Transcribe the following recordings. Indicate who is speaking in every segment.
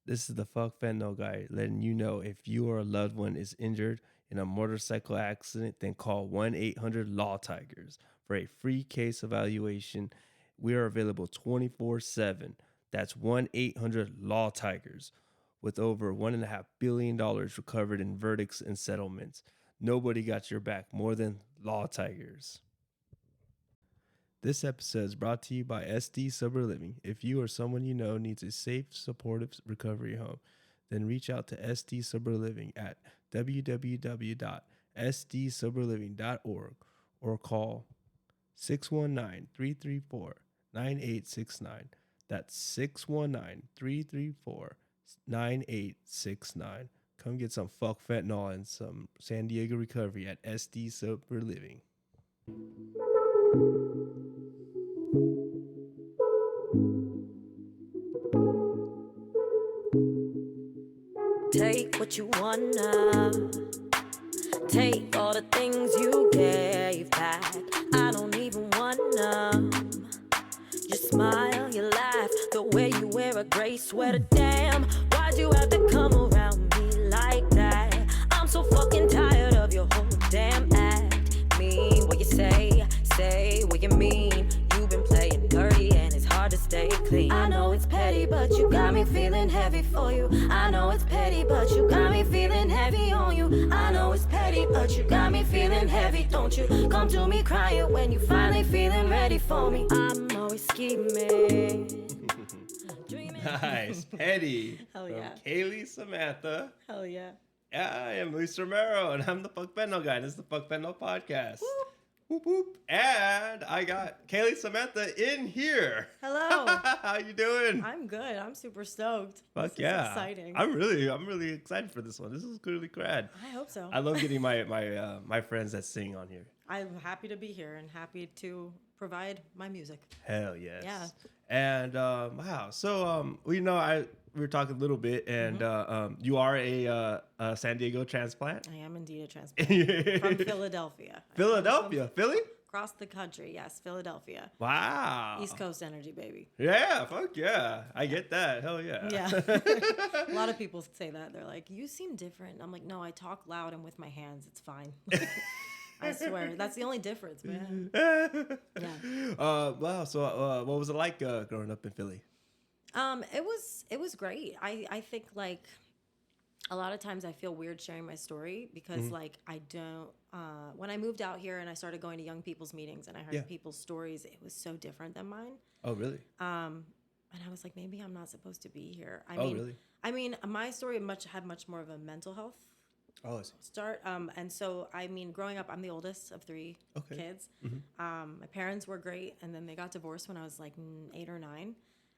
Speaker 1: This is the Fuck Fentanyl guy letting you know if you or a loved one is injured in a motorcycle accident, then call 1-800 Lawtigers for a free case evaluation. We are available 24/7. That's 1-800 Lawtigers with over $1.5 billion recovered in verdicts and settlements. Nobody got your back more than Lawtigers. This episode is brought to you by SD Sober Living. If you or someone you know needs a safe, supportive recovery home, then reach out to SD Sober Living at www.sdsoberliving.org or call 619-334-9869. That's 619-334-9869. Come get some fuck fentanyl and some San Diego recovery at SD Sober Living.
Speaker 2: Take what you wanna. Take all the things you gave back. I don't even wanna. You smile, you laugh, the way you wear a gray sweater. Damn, why'd you have to come around me like that? I'm so fucking tired of your whole damn act. Mean what you say what you mean. You've been playing dirty and it's hard to stay clean. I know it's petty, but you got me feeling heavy for you. I know it's petty, but you got me feeling heavy on you. I know it's petty, but you got me feeling heavy. Don't you come to me crying when you finally feeling ready for me. I'm always scheming.
Speaker 1: Nice. Petty.
Speaker 2: Hell
Speaker 1: from
Speaker 2: yeah.
Speaker 1: Kaylie Samantha.
Speaker 2: Hell yeah.
Speaker 1: I am Luis Romero, and I'm the Fuck Fentanyl guy. This is the Fuck Fentanyl podcast. Whoop, whoop. And I got Kaylie Samantha in here.
Speaker 2: Hello.
Speaker 1: How you doing?
Speaker 2: I'm good. I'm super stoked.
Speaker 1: Fuck
Speaker 2: This
Speaker 1: yeah.
Speaker 2: is exciting.
Speaker 1: I'm really excited for this one. This is really rad.
Speaker 2: I hope so.
Speaker 1: I love getting my friends that sing on here.
Speaker 2: I'm happy to be here and happy to provide my music.
Speaker 1: Hell yes.
Speaker 2: Yeah.
Speaker 1: And wow. So we were talking a little bit, and you are a San Diego transplant.
Speaker 2: I am indeed a transplant from Philadelphia.
Speaker 1: Philadelphia, Philly.
Speaker 2: Across the country, yes, Philadelphia.
Speaker 1: Wow.
Speaker 2: East Coast energy, baby.
Speaker 1: Yeah, fuck yeah. I get that. Hell yeah.
Speaker 2: Yeah. A lot of people say that. They're like, you seem different. I'm like, no, I talk loud and with my hands. It's fine. I swear. That's the only difference, man. Yeah.
Speaker 1: Wow. So what was it like growing up in Philly?
Speaker 2: It was great. I think like a lot of times I feel weird sharing my story because like I don't when I moved out here and I started going to young people's meetings and I heard people's stories, it was so different than mine.
Speaker 1: Oh really?
Speaker 2: And I was like, maybe I'm not supposed to be here.
Speaker 1: Really?
Speaker 2: I mean, my story had much more of a mental health start. And so, I mean, growing up, I'm the oldest of three kids. My parents were great, and then they got divorced when I was like 8 or 9,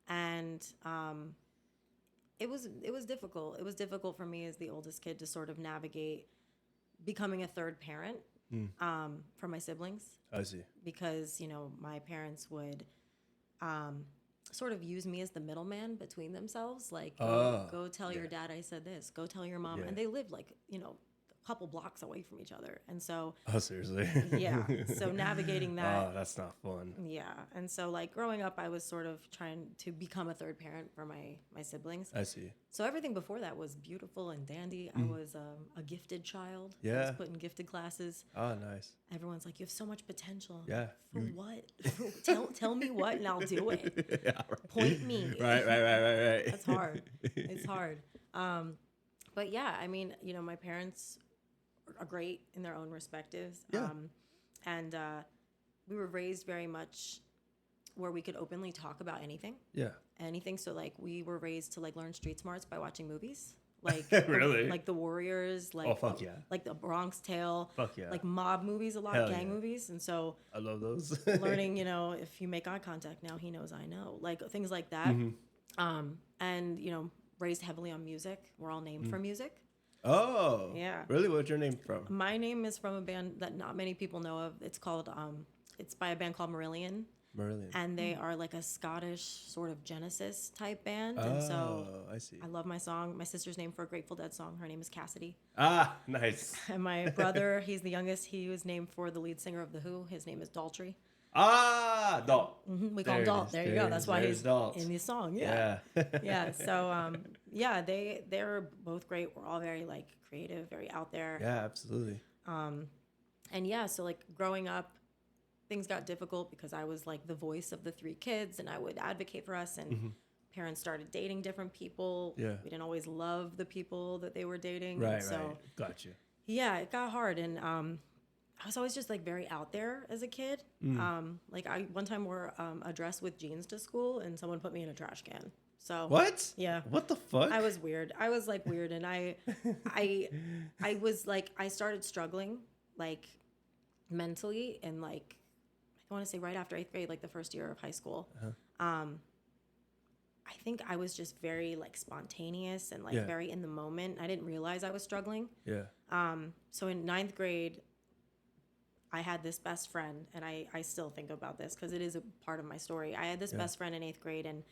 Speaker 2: and it was difficult. It was difficult for me as the oldest kid to sort of navigate becoming a third parent for my siblings.
Speaker 1: I see.
Speaker 2: Because my parents would sort of use me as the middleman between themselves. Like, go tell your dad I said this. Go tell your mom. And they lived like, a couple blocks away from each other. And so...
Speaker 1: Oh, seriously?
Speaker 2: Yeah. So navigating that...
Speaker 1: Oh, that's not fun.
Speaker 2: Yeah. And so like growing up, I was sort of trying to become a third parent for my siblings.
Speaker 1: I see.
Speaker 2: So everything before that was beautiful and dandy. I was a gifted child.
Speaker 1: Yeah.
Speaker 2: I was put in gifted classes.
Speaker 1: Oh, nice.
Speaker 2: Everyone's like, you have so much potential.
Speaker 1: Yeah.
Speaker 2: For what? tell me what and I'll do it.
Speaker 1: Yeah, right.
Speaker 2: Point me.
Speaker 1: Right.
Speaker 2: That's hard. It's hard. But yeah, I mean, my parents are great in their own respectives.
Speaker 1: Yeah.
Speaker 2: And we were raised very much where we could openly talk about anything.
Speaker 1: Yeah.
Speaker 2: Anything. So like we were raised to like learn street smarts by watching movies. Like
Speaker 1: really?
Speaker 2: Like The Warriors, like
Speaker 1: oh fuck yeah.
Speaker 2: Like The Bronx Tale.
Speaker 1: Fuck yeah.
Speaker 2: Like mob movies, a lot
Speaker 1: Hell
Speaker 2: of gang
Speaker 1: yeah.
Speaker 2: movies. And so
Speaker 1: I love those.
Speaker 2: learning, if you make eye contact, now he knows I know. Like things like that. And raised heavily on music. We're all named for music.
Speaker 1: Oh.
Speaker 2: Yeah.
Speaker 1: Really? What's your name from?
Speaker 2: My name is from a band that not many people know of. It's called it's by a band called Marillion.
Speaker 1: Marillion.
Speaker 2: And they are like a Scottish sort of Genesis type band. And so
Speaker 1: I see.
Speaker 2: I love my song. My sister's name for a Grateful Dead song. Her name is Cassidy.
Speaker 1: Ah, nice.
Speaker 2: And my brother, he's the youngest. He was named for the lead singer of The Who. His name is Daltrey.
Speaker 1: DALT.
Speaker 2: We call them DALT. There you go. That's why he's
Speaker 1: DALT.
Speaker 2: in the song. Yeah.
Speaker 1: Yeah.
Speaker 2: Yeah. So, yeah, they're both great. We're all very like creative, very out there.
Speaker 1: Yeah, absolutely.
Speaker 2: And yeah, so like growing up, things got difficult because I was like the voice of the three kids and I would advocate for us, and parents started dating different people.
Speaker 1: Yeah.
Speaker 2: We didn't always love the people that they were dating.
Speaker 1: Right,
Speaker 2: and so,
Speaker 1: right. Gotcha.
Speaker 2: yeah, it got hard. And I was always just like very out there as a kid. Like I one time wore a dress with jeans to school and someone put me in a trash can. So
Speaker 1: What?
Speaker 2: Yeah.
Speaker 1: What the fuck?
Speaker 2: I was weird. I was like weird, and I was like, I started struggling like mentally, and like I want to say right after 8th grade, like the first year of high school. I think I was just very like spontaneous and like very in the moment. I didn't realize I was struggling.
Speaker 1: Yeah.
Speaker 2: So in 9th grade, I had this best friend, and I still think about this because it is a part of my story. I had this best friend in 8th grade, and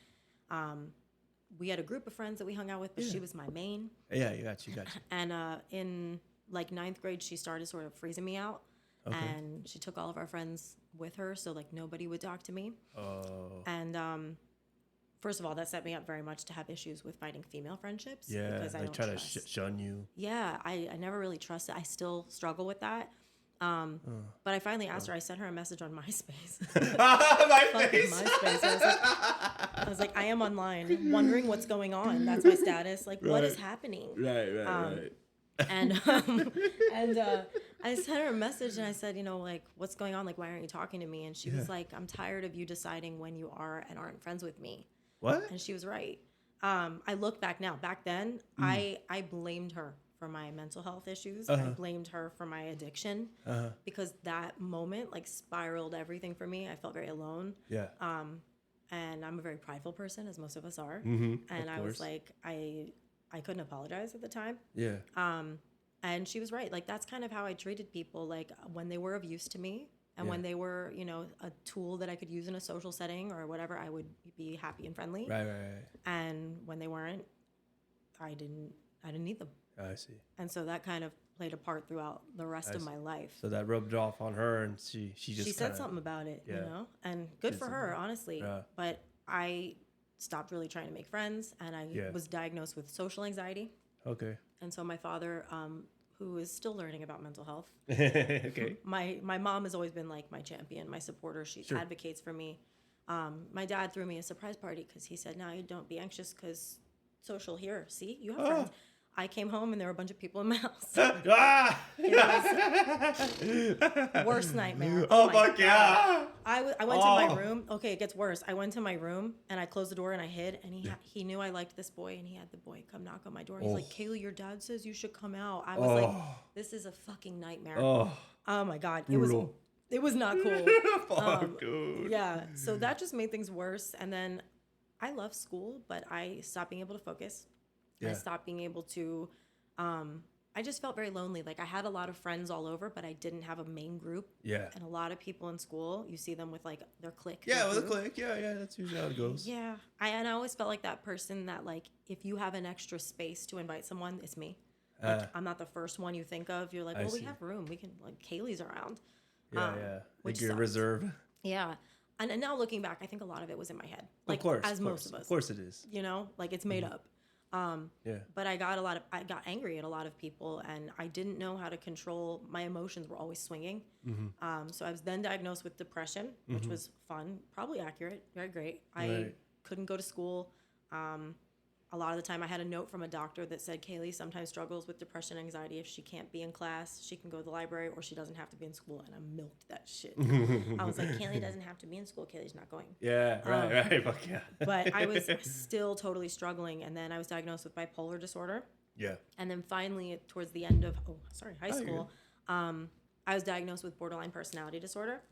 Speaker 2: we had a group of friends that we hung out with, but she was my main.
Speaker 1: Yeah, you got you.
Speaker 2: And in like 9th grade, she started sort of freezing me out. Okay. And she took all of our friends with her, so like nobody would talk to me. Oh. And first of all, that set me up very much to have issues with finding female friendships.
Speaker 1: Yeah,
Speaker 2: because I
Speaker 1: like
Speaker 2: don't
Speaker 1: try to shun you.
Speaker 2: Yeah, I never really trusted. I still struggle with that. But I finally asked her. I sent her a message on MySpace. MySpace. I was like, I am online, wondering what's going on. That's my status. Like, what is happening?
Speaker 1: Right.
Speaker 2: And I sent her a message and I said, you know, like, what's going on? Like, why aren't you talking to me? And she was like, I'm tired of you deciding when you are and aren't friends with me.
Speaker 1: What?
Speaker 2: And she was right. I look back now. Back then, I blamed her for my mental health issues. I blamed her for my addiction because that moment like spiraled everything for me. I felt very alone.
Speaker 1: Yeah.
Speaker 2: And I'm a very prideful person, as most of us are.
Speaker 1: And
Speaker 2: I was like, I couldn't apologize at the time.
Speaker 1: Yeah.
Speaker 2: And she was right. Like, that's kind of how I treated people. Like, when they were of use to me and when they were, you know, a tool that I could use in a social setting or whatever, I would be happy and friendly.
Speaker 1: Right.
Speaker 2: And when they weren't, I didn't need them.
Speaker 1: I see.
Speaker 2: And so that kind of played a part throughout the rest of my life.
Speaker 1: So that rubbed off on her, and she
Speaker 2: said something about it, you know, and good for her, honestly. Yeah. But I stopped really trying to make friends, and I was diagnosed with social anxiety.
Speaker 1: Okay.
Speaker 2: And so my father, who is still learning about mental health,
Speaker 1: okay.
Speaker 2: My mom has always been like my champion, my supporter. She advocates for me. My dad threw me a surprise party because he said, "No, you don't be anxious because social here. See, you have friends." I came home and there were a bunch of people in my house. It was worst nightmare.
Speaker 1: Oh my God.
Speaker 2: I went to my room. Okay, it gets worse. I went to my room and I closed the door and I hid. And he knew I liked this boy, and he had the boy come knock on my door. He's like, "Kaylie, your dad says you should come out." I was like, "This is a fucking nightmare." Oh my God.
Speaker 1: Brutal.
Speaker 2: It was not cool.
Speaker 1: Fuck, dude.
Speaker 2: Yeah. So that just made things worse. And then I love school, but I stopped being able to focus. I stopped being able to, I just felt very lonely. Like, I had a lot of friends all over, but I didn't have a main group. Yeah. And a lot of people in school, you see them with like their clique.
Speaker 1: Yeah, with a clique. Yeah. That's usually how it goes.
Speaker 2: Yeah. And I always felt like that person that, like, if you have an extra space to invite someone, it's me. Like, I'm not the first one you think of. You're like, well, we have room. We can, like, Kaylie's around.
Speaker 1: Yeah.
Speaker 2: Which
Speaker 1: you're reserved.
Speaker 2: Yeah. And now looking back, I think a lot of it was in my head. Like,
Speaker 1: of course,
Speaker 2: most of us.
Speaker 1: Of course it is.
Speaker 2: You know, like, it's made up. But I got angry at a lot of people, and I didn't know how to control my emotions. Were always swinging. So I was then diagnosed with depression, which was fun, probably accurate, very great. I couldn't go to school. A lot of the time I had a note from a doctor that said, "Kaylie sometimes struggles with depression and anxiety. If she can't be in class, she can go to the library, or she doesn't have to be in school." And I milked that shit. I was like, "Kaylie doesn't have to be in school. Kaylie's not going."
Speaker 1: Yeah, right. Fuck yeah.
Speaker 2: But I was still totally struggling. And then I was diagnosed with bipolar disorder. Yeah. And then finally, towards the end of, high school, I was diagnosed with borderline personality disorder,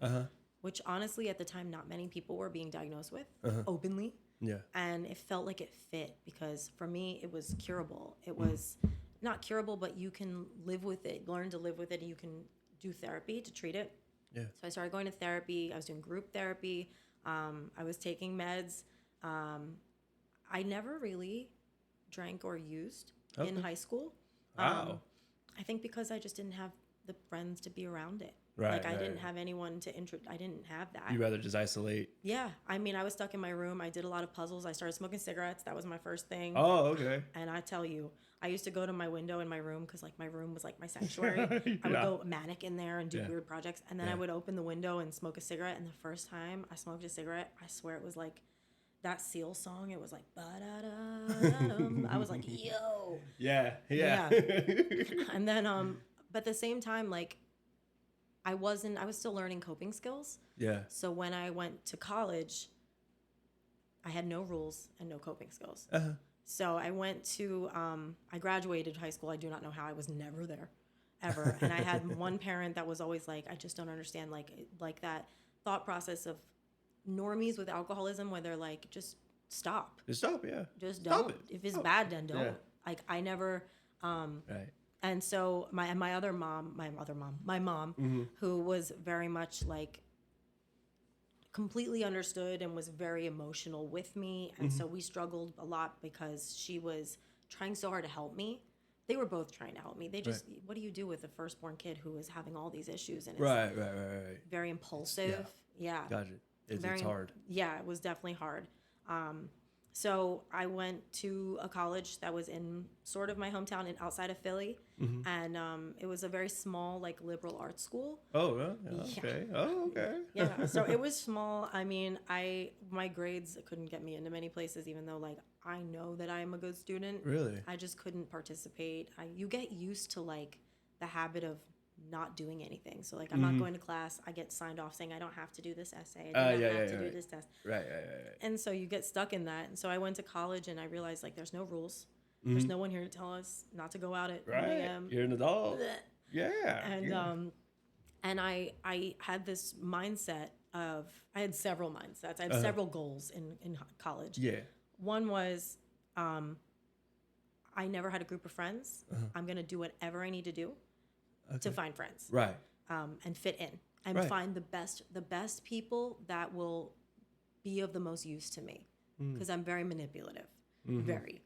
Speaker 2: which honestly at the time, not many people were being diagnosed with openly. Yeah. And it felt like it fit because for me, it was curable. It was not curable, but you can live with it, learn to live with it, and you can do therapy to treat it. Yeah. So I started going to therapy. I was doing group therapy. I was taking meds. I never really drank or used in high school.
Speaker 1: Wow.
Speaker 2: I think because I just didn't have the friends to be around it.
Speaker 1: Right.
Speaker 2: Like I
Speaker 1: right.
Speaker 2: didn't have anyone to I didn't have that.
Speaker 1: You rather just isolate.
Speaker 2: Yeah. I mean, I was stuck in my room. I did a lot of puzzles. I started smoking cigarettes. That was my first thing.
Speaker 1: Oh, okay.
Speaker 2: And I tell you, I used to go to my window in my room because like my room was like my sanctuary. I would
Speaker 1: Yeah.
Speaker 2: go manic in there and do
Speaker 1: Yeah.
Speaker 2: weird projects. And then
Speaker 1: Yeah.
Speaker 2: I would open the window and smoke a cigarette. And the first time I smoked a cigarette, I swear it was like that Seal song. It was like, ba-da-da-da-dum. I was like, yo.
Speaker 1: Yeah.
Speaker 2: Yeah. And then, but at the same time, like I was still learning coping skills.
Speaker 1: Yeah.
Speaker 2: So when I went to college, I had no rules and no coping skills.
Speaker 1: Uh-huh.
Speaker 2: So I went to, I graduated high school. I do not know how. I was never there, ever. And I had one parent that was always like, I just don't understand, like that thought process of normies with alcoholism where they're like, just stop.
Speaker 1: Just stop, yeah.
Speaker 2: Just
Speaker 1: Stop
Speaker 2: don't.
Speaker 1: it.
Speaker 2: If it's
Speaker 1: Stop.
Speaker 2: bad, then don't.
Speaker 1: Yeah.
Speaker 2: Like I never,
Speaker 1: Right.
Speaker 2: and so my mom,
Speaker 1: Mm-hmm.
Speaker 2: who was very much like completely understood and was very emotional with me. And so we struggled a lot because she was trying so hard to help me. They were both trying to help me. They just, what do you do with a firstborn kid who is having all these issues and it's
Speaker 1: Right.
Speaker 2: very impulsive? Yeah.
Speaker 1: Gotcha. It's hard.
Speaker 2: Yeah, it was definitely hard. So I went to a college that was in sort of my hometown and outside of Philly. And it was a very small, like, liberal arts school.
Speaker 1: Oh, okay.
Speaker 2: Yeah.
Speaker 1: Oh, okay.
Speaker 2: Yeah, so it was small. I mean, my grades couldn't get me into many places, even though, like, I know that I'm a good student.
Speaker 1: Really?
Speaker 2: I just couldn't participate. You get used to, like, the habit of not doing anything. So, like, I'm not going to class. I get signed off saying I don't have to do this essay. I do not have to do this test.
Speaker 1: Right.
Speaker 2: And so you get stuck in that. And so I went to college and I realized, like, there's no rules. There's no one here to tell us not to go out at 1 a.m.
Speaker 1: You're an adult. Yeah.
Speaker 2: And I had this mindset of, I had several mindsets. I had several goals in college.
Speaker 1: Yeah.
Speaker 2: One was, I never had a group of friends. I'm going to do whatever I need to do to find friends.
Speaker 1: Right.
Speaker 2: And fit in and find the best people that will be of the most use to me. Because I'm very manipulative. Very.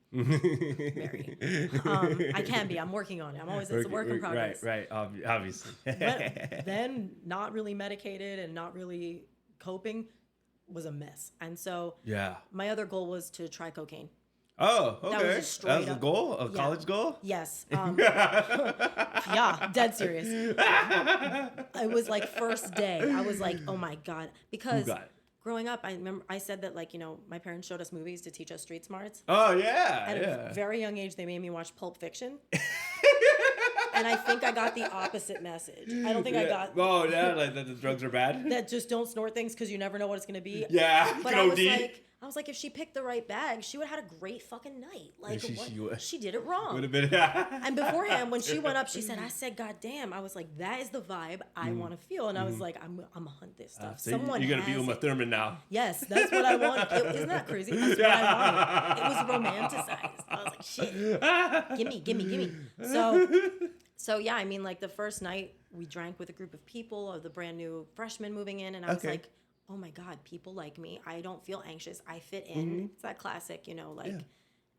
Speaker 2: I can be. I'm working on it. I'm always, it's a work in progress.
Speaker 1: Right. Obviously.
Speaker 2: But then not really medicated and not really coping was a mess. And so my other goal was to try cocaine.
Speaker 1: Oh, okay.
Speaker 2: That was
Speaker 1: That was a goal? A college goal?
Speaker 2: Yes. Yeah, dead serious. It was like first day. I was like, oh my God. Because growing up, I remember I said that, like, you know, my parents showed us movies to teach us street smarts.
Speaker 1: Oh, yeah.
Speaker 2: At a very young age, they made me watch Pulp Fiction. And I think I got the opposite message. I don't think I got...
Speaker 1: Oh, yeah, like that the drugs are bad?
Speaker 2: That just don't snort things because you never know what it's going to be.
Speaker 1: Yeah,
Speaker 2: but I was like, if she picked the right bag, she would have had a great fucking night. Like, she did it wrong.
Speaker 1: Would have been...
Speaker 2: And beforehand, when she went up, she said, I said, God damn. I was like, that is the vibe I want to feel. And I was like, I'm going to hunt this stuff.
Speaker 1: So you're going to be Uma Thurman now.
Speaker 2: Yes, that's what I want. Isn't that crazy? That's what I wanted. It was romanticized. I was like, shit. Gimme. So yeah, I mean, like the first night we drank with a group of people, of the brand new freshmen moving in. And I was like, oh my God, people like me. I don't feel anxious. I fit in. It's that classic, you know, like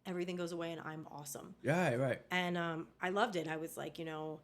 Speaker 2: everything goes away and I'm awesome.
Speaker 1: Yeah, right.
Speaker 2: And I loved it. I was like, you know,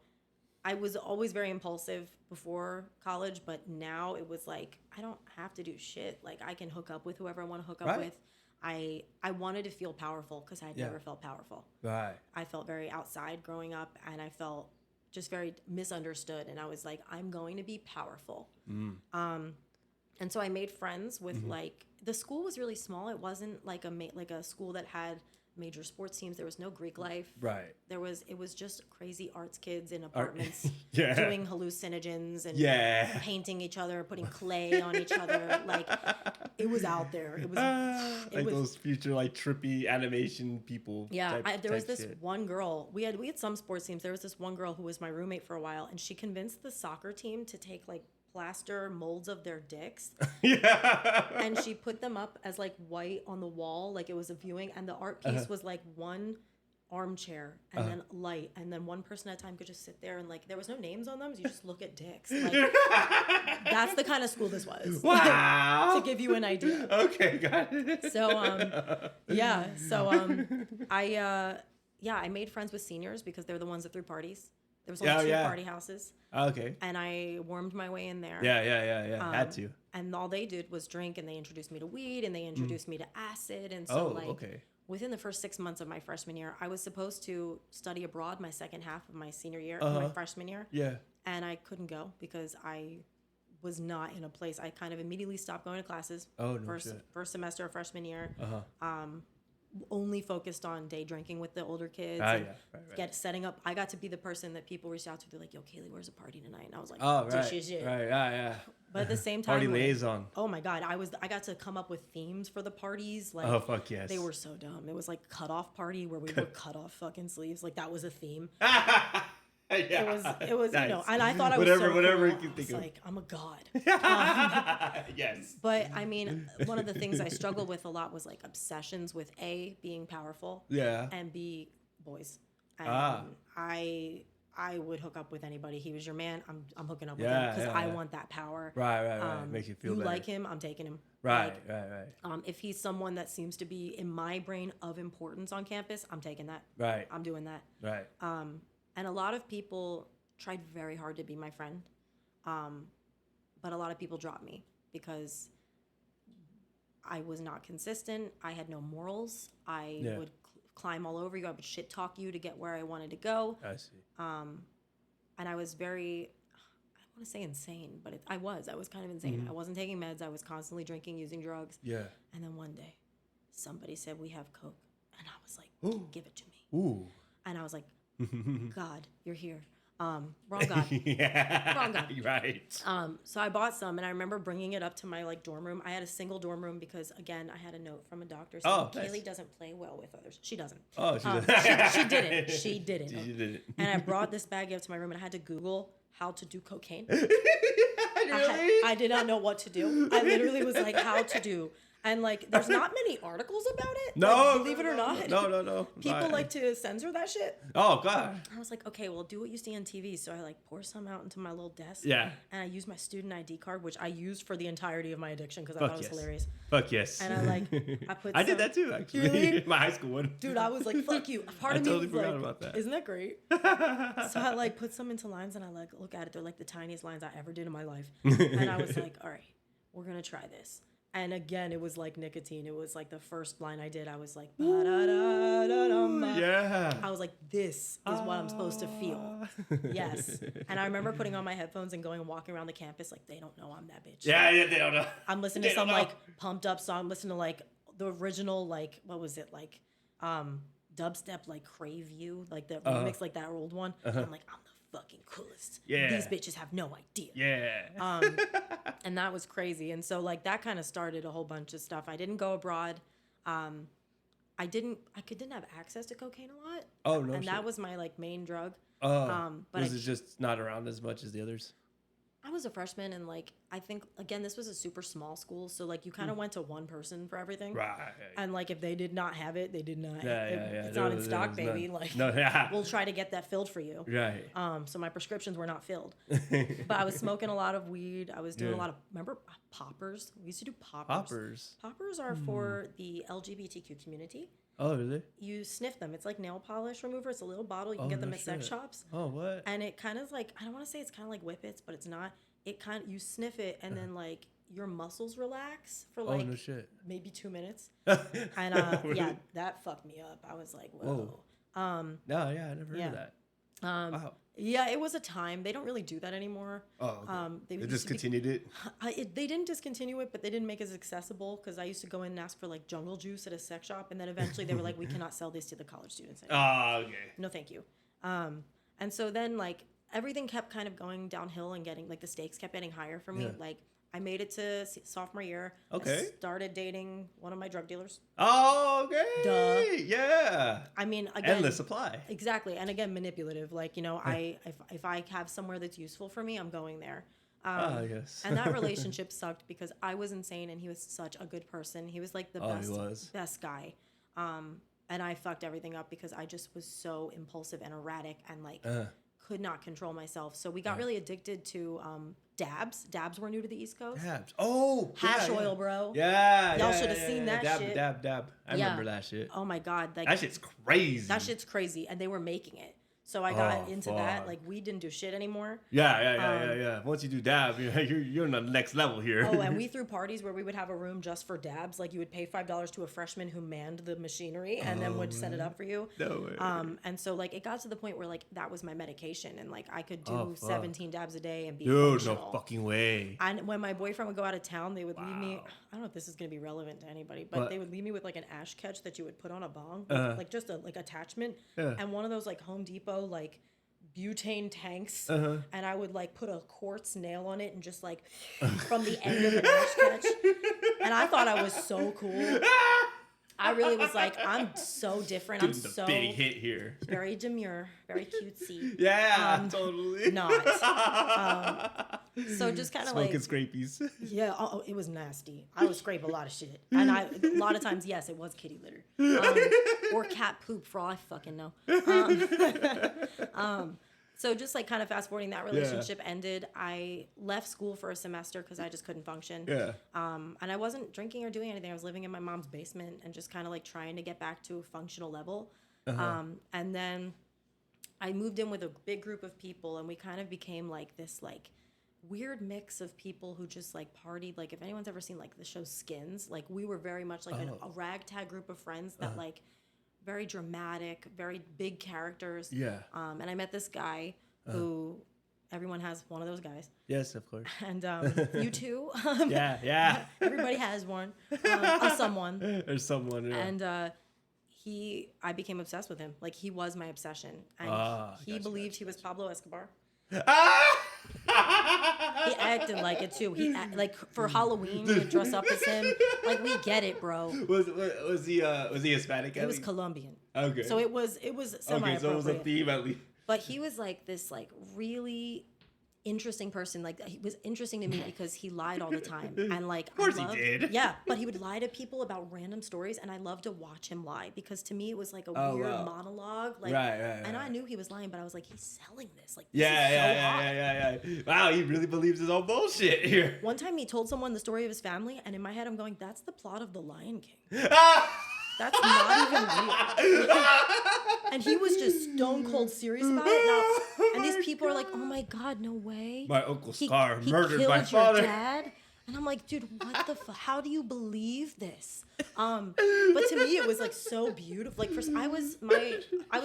Speaker 2: I was always very impulsive before college, but now it was like, I don't have to do shit. Like I can hook up with whoever I want to hook up with. I wanted to feel powerful because I had never felt powerful.
Speaker 1: Right.
Speaker 2: I felt very outside growing up and I felt just very misunderstood. And I was like, I'm going to be powerful. And so I made friends with like, the school was really small. It wasn't like a school that had major sports teams. There was no Greek life. Right. It was just crazy arts kids in apartments doing hallucinogens and painting each other, putting clay on each other. Like it was out there. It was
Speaker 1: like those future like trippy animation people.
Speaker 2: Yeah. There was this one girl. We had some sports teams. There was this one girl who was my roommate for a while, and she convinced the soccer team to take like plaster molds of their dicks. And she put them up as like white on the wall, like it was a viewing, and the art piece was like one armchair and then light, and then one person at a time could just sit there, and like there was no names on them, so you just look at dicks. Like that's the kind of school this was. Wow. To give you an idea. Okay, got it. So I made friends with seniors because they're the ones that threw parties. There was only two party houses.
Speaker 1: Okay.
Speaker 2: And I wormed my way in there.
Speaker 1: Yeah. Had to.
Speaker 2: And all they did was drink, and they introduced me to weed, and they introduced me to acid. And so, within the first 6 months of my freshman year, I was supposed to study abroad my second half of my senior year, my freshman year.
Speaker 1: Yeah.
Speaker 2: And I couldn't go because I was not in a place. I kind of immediately stopped going to classes.
Speaker 1: Oh, no shit.
Speaker 2: First semester of freshman year. Only focused on day drinking with the older kids. Setting up. I got to be the person that people reached out to. They're like, "Yo, Kaylie, where's a party tonight?" And I was like,
Speaker 1: Yeah.
Speaker 2: But at the same time,
Speaker 1: party liaison.
Speaker 2: Oh my God, I got to come up with themes for the parties. Like,
Speaker 1: oh fuck yes.
Speaker 2: They were so dumb. It was like cutoff party where we would cut off fucking sleeves. Like that was a theme. It was nice. And I thought I was
Speaker 1: whatever
Speaker 2: cool.
Speaker 1: you can think of.
Speaker 2: Like, I'm a god.
Speaker 1: Yes.
Speaker 2: But I mean, one of the things I struggled with a lot was like obsessions with A, being powerful.
Speaker 1: Yeah.
Speaker 2: And B, boys. And I would hook up with anybody. He was your man. I'm hooking up with him because I want that power.
Speaker 1: Right. Makes you feel
Speaker 2: better.
Speaker 1: better.
Speaker 2: Like him, I'm taking him.
Speaker 1: Right.
Speaker 2: If he's someone that seems to be in my brain of importance on campus, I'm taking that.
Speaker 1: Right.
Speaker 2: I'm doing that.
Speaker 1: Right.
Speaker 2: And a lot of people tried very hard to be my friend. But a lot of people dropped me because I was not consistent. I had no morals. I would climb all over you. I would shit talk you to get where I wanted to go.
Speaker 1: I see.
Speaker 2: And I was very, I don't want to say insane, but I was kind of insane. I wasn't taking meds. I was constantly drinking, using drugs.
Speaker 1: Yeah.
Speaker 2: And then one day, somebody said, "We have Coke." And I was like,
Speaker 1: Ooh.
Speaker 2: "Give it to me."
Speaker 1: Ooh.
Speaker 2: And I was like, "God, you're here." Wrong God. Wrong God.
Speaker 1: Right.
Speaker 2: So I bought some, and I remember bringing it up to my dorm room. I had a single dorm room because, again, I had a note from a doctor saying Kaylie doesn't play well with others. She doesn't.
Speaker 1: Oh, she
Speaker 2: didn't. She didn't. And I brought this bag up to my room, and I had to Google how to do cocaine. I did not know what to do. I literally was like, how to do. And there's not many articles about it.
Speaker 1: No,
Speaker 2: believe it or not.
Speaker 1: No.
Speaker 2: People like to censor that shit.
Speaker 1: Oh God.
Speaker 2: I was like, okay, well, do what you see on TV. So I pour some out into my little desk.
Speaker 1: Yeah.
Speaker 2: And I used my student ID card, which I used for the entirety of my addiction because I thought it was hilarious.
Speaker 1: Fuck yes.
Speaker 2: And I put.
Speaker 1: I did that too, actually.
Speaker 2: Really?
Speaker 1: My high school one.
Speaker 2: Dude, I was like, fuck you. Part of
Speaker 1: I totally
Speaker 2: me
Speaker 1: forgot about that.
Speaker 2: Isn't that great? So I put some into lines, and I look at it. They're the tiniest lines I ever did in my life. And I was like, all right, we're gonna try this. And again, it was like nicotine. It was the first line I did. I was like,
Speaker 1: yeah.
Speaker 2: I was like, this is what I'm supposed to feel. Yes. And I remember putting on my headphones and going and walking around the campus they don't know I'm that bitch.
Speaker 1: Yeah, they don't know.
Speaker 2: I'm listening to some pumped up song. I'm listening to the original what was it dubstep Crave You the remix that old one. I'm like, I'm the fucking coolest.
Speaker 1: Yeah.
Speaker 2: These bitches have no idea.
Speaker 1: Yeah.
Speaker 2: And that was crazy. And so that kind of started a whole bunch of stuff. I didn't go abroad. I didn't have access to cocaine a lot.
Speaker 1: Oh no.
Speaker 2: And that was my main drug.
Speaker 1: But was it just not around as much as the others?
Speaker 2: I was a freshman, and I think again this was a super small school, so you kind of went to one person for everything.
Speaker 1: Right.
Speaker 2: And if they did not have it, they did not.
Speaker 1: Yeah.
Speaker 2: It's not in stock, baby. We'll try to get that filled for you.
Speaker 1: Right.
Speaker 2: So my prescriptions were not filled, but I was smoking a lot of weed. I was doing a lot of poppers. We used to do poppers. Poppers are for the LGBTQ community.
Speaker 1: Oh, really?
Speaker 2: You sniff them. It's like nail polish remover. It's a little bottle. You can get them at sex shops.
Speaker 1: Oh, what?
Speaker 2: And it kind of I don't want to say it's kind of like Whippets, but it's not. It kind of, you sniff it and then your muscles relax for
Speaker 1: no shit.
Speaker 2: Maybe 2 minutes. And yeah, that fucked me up. I was like, whoa.
Speaker 1: No, I never heard of that. Wow.
Speaker 2: Yeah, it was a time. They don't really do that anymore.
Speaker 1: Oh, okay. They discontinued it?
Speaker 2: They didn't discontinue it, but they didn't make it as accessible because I used to go in and ask for jungle juice at a sex shop, and then eventually they were like, we cannot sell this to the college students anymore.
Speaker 1: Oh, okay.
Speaker 2: No, thank you. And so then everything kept kind of going downhill and getting the stakes kept getting higher for me.
Speaker 1: Yeah.
Speaker 2: I made it to sophomore year.
Speaker 1: Okay.
Speaker 2: I started dating one of my drug dealers.
Speaker 1: Oh, okay.
Speaker 2: Duh.
Speaker 1: Yeah.
Speaker 2: I mean, again,
Speaker 1: endless supply.
Speaker 2: Exactly. And again, manipulative. If I have somewhere that's useful for me, I'm going there.
Speaker 1: Yes.
Speaker 2: And that relationship sucked because I was insane and he was such a good person. He was the best guy. And I fucked everything up because I just was so impulsive and erratic and could not control myself. So we got really addicted to dabs. Dabs were new to the East Coast.
Speaker 1: Dabs. Oh,
Speaker 2: hash oil, bro.
Speaker 1: Yeah.
Speaker 2: Y'all should have seen that shit.
Speaker 1: Dab. I remember that shit.
Speaker 2: Oh my God.
Speaker 1: That shit's crazy.
Speaker 2: That shit's crazy. And they were making it. So I got into that. Like, weed didn't do shit anymore.
Speaker 1: Yeah. Once you do dab, you're on the next level here.
Speaker 2: Oh, and we threw parties where we would have a room just for dabs. Like, you would pay $5 to a freshman who manned the machinery and then would set it up for you.
Speaker 1: No way.
Speaker 2: And so, like, it got to the point where, like, that was my medication. And, like, I could do 17 dabs a day and be functional.
Speaker 1: No fucking way.
Speaker 2: And when my boyfriend would go out of town, they would leave me. I don't know if this is going to be relevant to anybody, but they would leave me with, like, an ash catch that you would put on a bong. Like, just a, like, attachment.
Speaker 1: Yeah.
Speaker 2: And one of those, like, Home Depot, like, butane tanks, and I would like put a quartz nail on it and just like from the end of an ash catch, and I thought I was so cool. I really was like, I'm so different. I'm so
Speaker 1: big hit here.
Speaker 2: Very demure, very cutesy.
Speaker 1: Yeah, totally.
Speaker 2: Not. So just kind of like
Speaker 1: smoking scrapies.
Speaker 2: Yeah. Oh, it was nasty. I would scrape a lot of shit, and a lot of times, yes, it was kitty litter or cat poop for all I fucking know. So just like kind of fast forwarding, that relationship ended. I left school for a semester because I just couldn't function.
Speaker 1: Yeah.
Speaker 2: And I wasn't drinking or doing anything. I was living in my mom's basement and just kind of like trying to get back to a functional level. And then I moved in with a big group of people, and we kind of became like this like weird mix of people who just like partied. Like if anyone's ever seen like the show Skins, like we were very much like a ragtag group of friends that like very dramatic, very big characters.
Speaker 1: Yeah.
Speaker 2: And I met this guy who everyone has one of those guys.
Speaker 1: Yes, of course.
Speaker 2: And you too.
Speaker 1: Yeah.
Speaker 2: Everybody has one. Someone.
Speaker 1: There's someone. Yeah.
Speaker 2: And I became obsessed with him. Like he was my obsession. And he believed he was Pablo Escobar. He acted like it too. Like for Halloween, he'd dress up as him. Like we get it, bro.
Speaker 1: Was he Hispanic?
Speaker 2: He was Colombian.
Speaker 1: Okay.
Speaker 2: So it was semi-appropriate.
Speaker 1: Okay, so it was a theme at least.
Speaker 2: But he was like this like really interesting person. Like he was interesting to me because he lied all the time. And like
Speaker 1: of course he did.
Speaker 2: Yeah, but he would lie to people about random stories, and I loved to watch him lie because to me it was like a weird monologue. Like and I knew he was lying, but I was like, he's selling this. Like this is so hot.
Speaker 1: Wow, he really believes his own bullshit here.
Speaker 2: One time he told someone the story of his family, and in my head I'm going, that's the plot of The Lion King. That's not even real. And he was just stone cold serious about it. Now, and these people are like, oh my God, no way.
Speaker 1: My Uncle Scar murdered
Speaker 2: my
Speaker 1: my father.
Speaker 2: Your dad? And I'm like, dude, what the fuck? How do you believe this? But to me, it was like so beautiful. Like first, I was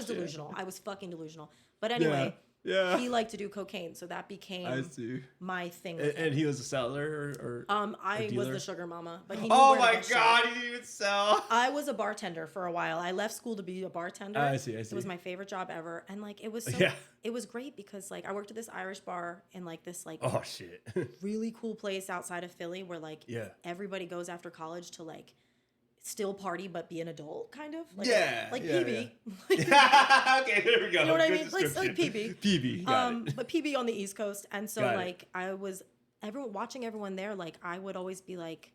Speaker 2: delusional. I was fucking delusional. But anyway. Yeah. He liked to do cocaine, so that became my thing.
Speaker 1: And he was a seller or
Speaker 2: I was the sugar mama, but he knew
Speaker 1: oh my God, he didn't even sell.
Speaker 2: I was a bartender for a while. I left school to be a bartender.
Speaker 1: I see.
Speaker 2: It was my favorite job ever, and like it was it was great because like I worked at this Irish bar in like this like really cool place outside of Philly where like everybody goes after college to like still party but be an adult, kind of like PB.
Speaker 1: Yeah. Okay, there we go.
Speaker 2: You know what I mean? Like PB.
Speaker 1: PB. Got it.
Speaker 2: But PB on the East Coast, and so like I was watching everyone there. Like I would always be like,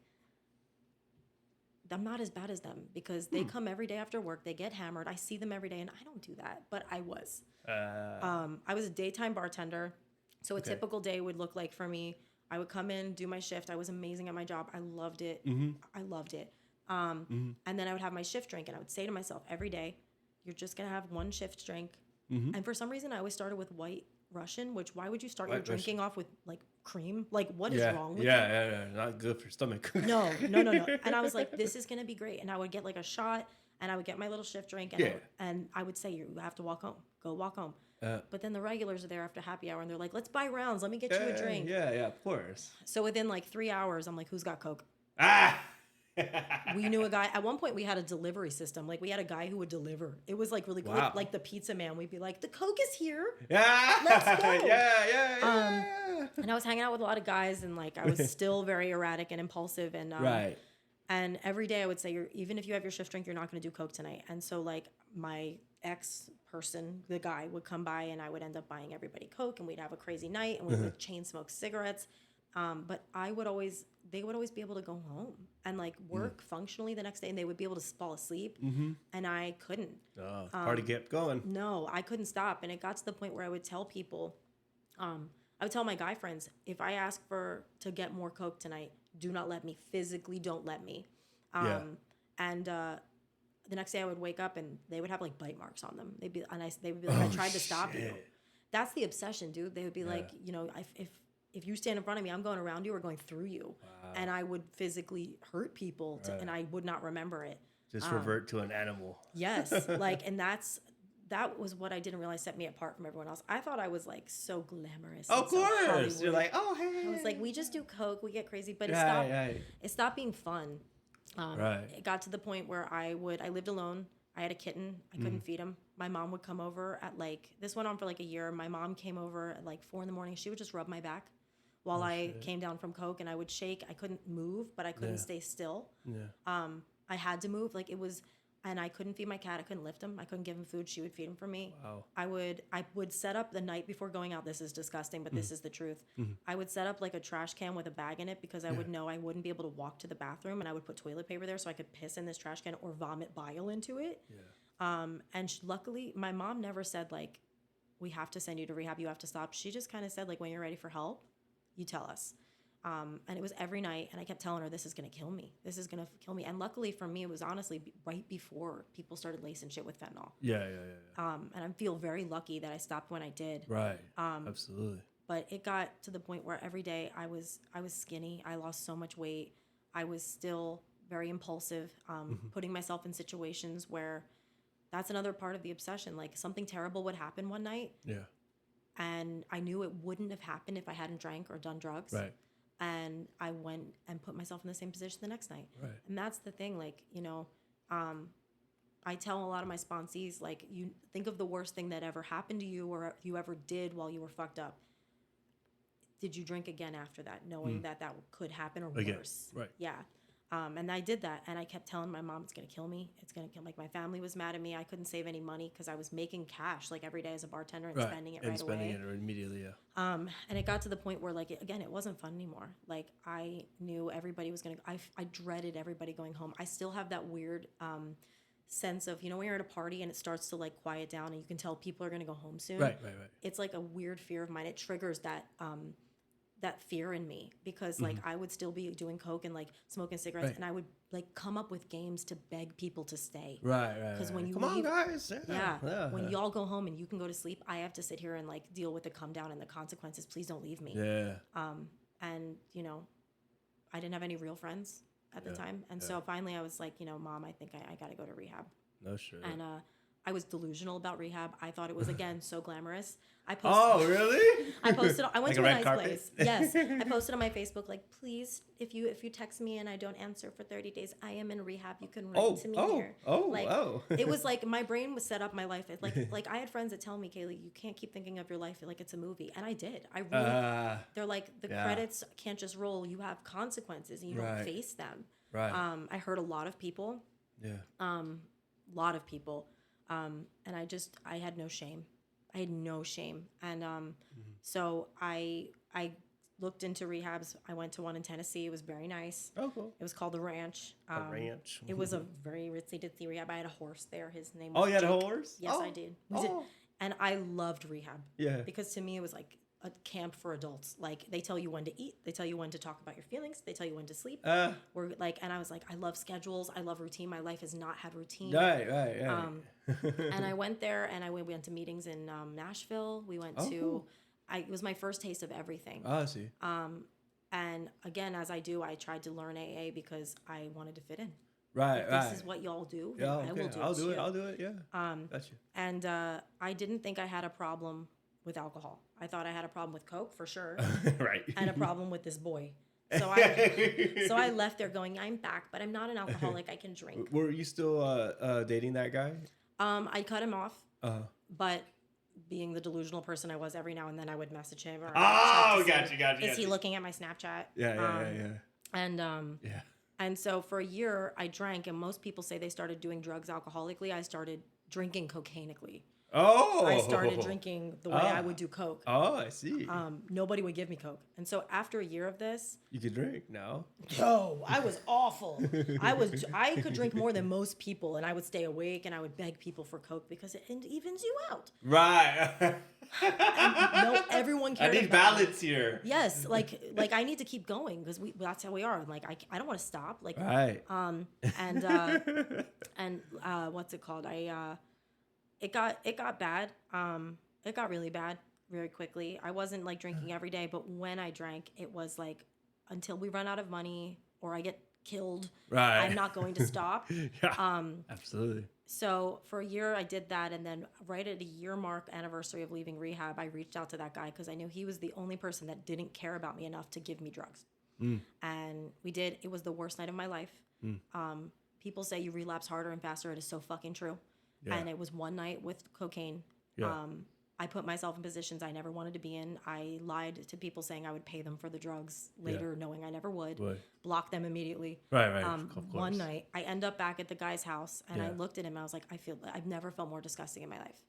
Speaker 2: I'm not as bad as them because they come every day after work. They get hammered. I see them every day, and I don't do that. But I was. I was a daytime bartender, so a typical day would look like for me. I would come in, do my shift. I was amazing at my job. I loved it. I loved it. And then I would have my shift drink, and I would say to myself every day, you're just going to have one shift drink. And for some reason, I always started with White Russian, which why would you start your drinking off with like cream? Like what is wrong with you?
Speaker 1: Yeah. Not good for your stomach.
Speaker 2: No. And I was like, this is going to be great. And I would get like a shot, and I would get my little shift drink, and I would say, you have to walk home. Go walk home. But then the regulars are there after happy hour, and they're like, let's buy rounds. Let me get you a drink.
Speaker 1: Yeah, of course.
Speaker 2: So within like 3 hours, I'm like, who's got Coke? We knew a guy. At one point, we had a delivery system. Like, we had a guy who would deliver. It was, like, really cool.
Speaker 1: Wow.
Speaker 2: Like, the pizza man. We'd be like, the Coke is here.
Speaker 1: Yeah.
Speaker 2: Let's go.
Speaker 1: Yeah.
Speaker 2: And I was hanging out with a lot of guys, and, like, I was still very erratic and impulsive. And And every day I would say, even if you have your shift drink, you're not going to do Coke tonight. And so, like, my ex-person, the guy, would come by, and I would end up buying everybody Coke, and we'd have a crazy night, and we would chain smoke cigarettes. But they would always be able to go home and like work functionally the next day, and they would be able to fall asleep. And I couldn't.
Speaker 1: Party kept going.
Speaker 2: No, I couldn't stop. And it got to the point where I would tell people, I would tell my guy friends, if I ask to get more Coke tonight, do not let me. Physically, don't let me. And
Speaker 3: the next day I would wake up and they would have like bite marks on them. They would be like, I tried to stop you. That's the obsession, dude. They would be like, you know, if you stand in front of me, I'm going around you or going through you. Wow. And I would physically hurt people and I would not remember it.
Speaker 1: Just revert to an animal.
Speaker 3: Yes. Like, and that was what I didn't realize set me apart from everyone else. I thought I was like so glamorous.
Speaker 1: Of course. You're like, oh, hey.
Speaker 3: I was like, we just do coke, we get crazy, but it stopped being fun. It got to the point where I lived alone. I had a kitten. I couldn't feed him. My mom would come over at this went on for like a year. My mom came over at like 4 a.m. She would just rub my back while I came down from coke, and I would shake. I couldn't move, but I couldn't stay still. Yeah. I had to move. Like it was, and I couldn't feed my cat. I couldn't lift him. I couldn't give him food. She would feed him for me. Wow. I would set up the night before going out. This is disgusting, but this is the truth. I would set up like a trash can with a bag in it because I would know I wouldn't be able to walk to the bathroom, and I would put toilet paper there so I could piss in this trash can or vomit bile into it. Yeah. Luckily, my mom never said like, we have to send you to rehab. You have to stop. She just kind of said like, when you're ready for help, you tell us. And it was every night, and I kept telling her, this is going to kill me. This is going to kill me. And luckily for me, it was honestly right before people started lacing shit with fentanyl. Yeah. And I feel very lucky that I stopped when I did.
Speaker 1: Right. Absolutely.
Speaker 3: But it got to the point where every day I was skinny. I lost so much weight. I was still very impulsive, putting myself in situations where that's another part of the obsession. Like something terrible would happen one night. Yeah. And I knew it wouldn't have happened if I hadn't drank or done drugs. Right. And I went and put myself in the same position the next night. Right. And that's the thing, like, you know, I tell a lot of my sponsees, like, you think of the worst thing that ever happened to you or you ever did while you were fucked up. Did you drink again after that, knowing that could happen or worse? Right. Yeah. And I did that, and I kept telling my mom, it's going to kill me. It's going to kill, like, my family was mad at me. I couldn't save any money because I was making cash, like, every day as a bartender and spending it right away. And spending it
Speaker 1: immediately, yeah.
Speaker 3: And it got to the point where, like, again, it wasn't fun anymore. Like, I knew everybody was going to, I dreaded everybody going home. I still have that weird sense of, you know, when you're at a party and it starts to, like, quiet down and you can tell people are going to go home soon. Right. It's like a weird fear of mine. It triggers that fear in me because like I would still be doing coke and like smoking cigarettes and I would like come up with games to beg people to stay. Right. Because when you
Speaker 1: come on, guys.
Speaker 3: When you all go home and you can go to sleep, I have to sit here and like deal with the come down and the consequences. Please don't leave me. Yeah. And you know, I didn't have any real friends at the time, and so finally I was like, you know, Mom, I think I got to go to rehab.
Speaker 1: No shit.
Speaker 3: And I was delusional about rehab. I thought it was, again, so glamorous.
Speaker 1: Oh, really?
Speaker 3: I posted. I went to a nice place. Yes. I posted on my Facebook, like, please, if you text me and I don't answer for 30 days, I am in rehab. You can write to me here. It was like my brain was set up. My life, like I had friends that tell me, Kaylie, you can't keep thinking of your life like it's a movie, and I did. I really. They're like, the credits can't just roll. You have consequences, and you don't face them. Right. I hurt a lot of people. Yeah. Lot of people. And I had no shame. And so I looked into rehabs. I went to one in Tennessee. It was very nice. Oh, cool. It was called The Ranch.
Speaker 1: Ranch.
Speaker 3: It was a very ritzy-ditzy rehab. I had a horse there. His name
Speaker 1: was
Speaker 3: Jake.
Speaker 1: You had a horse?
Speaker 3: Yes, I did. And I loved rehab. Yeah. Because to me, it was like a camp for adults. Like, they tell you when to eat. They tell you when to talk about your feelings. They tell you when to sleep. We're like, and I was like, I love schedules. I love routine. My life has not had routine. Right. And I went there, and we went to meetings in Nashville. We went to, cool. It was my first taste of everything.
Speaker 1: Oh, I see.
Speaker 3: And again, as I do, I tried to learn AA because I wanted to fit in.
Speaker 1: Right,
Speaker 3: if this is what y'all do, then I will do it.
Speaker 1: I'll do it, yeah. Gotcha.
Speaker 3: And I didn't think I had a problem with alcohol. I thought I had a problem with coke for sure.
Speaker 1: Right.
Speaker 3: And a problem with this boy. So I left there going, I'm back, but I'm not an alcoholic. I can drink.
Speaker 1: Were you still dating that guy?
Speaker 3: I cut him off. But being the delusional person I was, every now and then I would message him. Or
Speaker 1: gotcha.
Speaker 3: Is he looking at my Snapchat?
Speaker 1: Yeah.
Speaker 3: And so for a year I drank, and most people say they started doing drugs alcoholically. I started drinking cocainically. I started drinking the way I would do Coke.
Speaker 1: Oh, I see.
Speaker 3: Nobody would give me Coke. And so after a year of this,
Speaker 1: you could drink now.
Speaker 3: Yo, I was awful. I could drink more than most people, and I would stay awake and I would beg people for Coke because it evens you out.
Speaker 1: Right.
Speaker 3: No, everyone cared.
Speaker 1: I need balance here.
Speaker 3: Yes, like I need to keep going because that's how we are. Like I don't want to stop. Like
Speaker 1: right.
Speaker 3: And what's it called? It got bad. It got really bad very quickly. I wasn't like drinking every day, but when I drank, it was like until we run out of money or I get killed.
Speaker 1: Right.
Speaker 3: I'm not going to stop.
Speaker 1: Yeah, absolutely.
Speaker 3: So for a year I did that, and then right at a year mark anniversary of leaving rehab, I reached out to that guy because I knew he was the only person that didn't care about me enough to give me drugs. And we did. It was the worst night of my life. People say you relapse harder and faster. It is so fucking true. Yeah. And it was one night with cocaine. Yeah. I put myself in positions I never wanted to be in. I lied to people saying I would pay them for the drugs later, knowing I never would. Block them immediately.
Speaker 1: Right.
Speaker 3: One night, I end up back at the guy's house, and I looked at him, and I was like, I've never felt more disgusting in my life.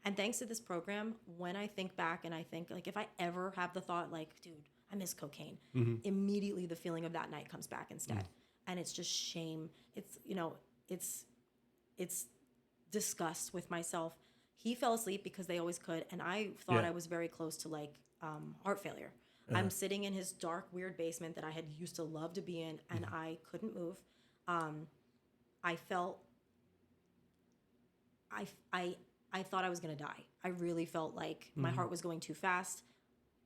Speaker 3: And thanks to this program, when I think back and I think, like, if I ever have the thought, like, dude, I miss cocaine, immediately the feeling of that night comes back instead. And it's just shame. It's, it's disgust with myself. He fell asleep because they always could, and I thought I was very close to like heart failure. I'm sitting in his dark, weird basement that I had used to love to be in, and I couldn't move. I felt, I thought I was gonna die. I really felt like my heart was going too fast.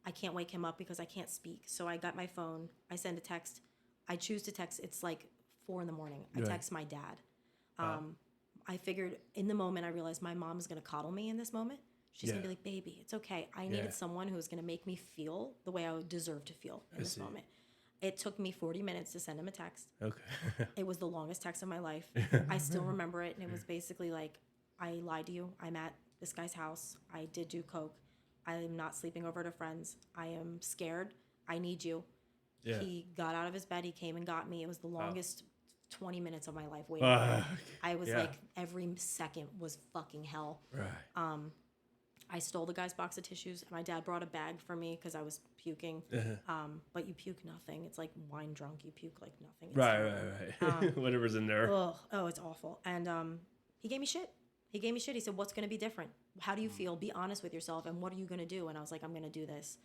Speaker 3: I can't wake him up because I can't speak. So I got my phone. I send a text. I choose to text. It's like 4 a.m. I text my dad. I figured in the moment, I realized my mom is going to coddle me in this moment. She's going to be like, baby, it's okay. I needed someone who was going to make me feel the way I would deserve to feel in this moment. It took me 40 minutes to send him a text. Okay. It was the longest text of my life. I still remember it. And it was basically like, I lied to you. I'm at this guy's house. I did do Coke. I am not sleeping over at a friend's. I am scared. I need you. Yeah. He got out of his bed. He came and got me. It was the longest 20 minutes of my life waiting. I was like, every second was fucking hell. Right. I stole the guy's box of tissues. My dad brought a bag for me because I was puking. But you puke nothing. It's like wine drunk. You puke like nothing. It's
Speaker 1: right. Whatever's in there.
Speaker 3: Oh, it's awful. And he gave me shit. He said, what's going to be different? How do you feel? Be honest with yourself. And what are you going to do? And I was like, I'm going to do this.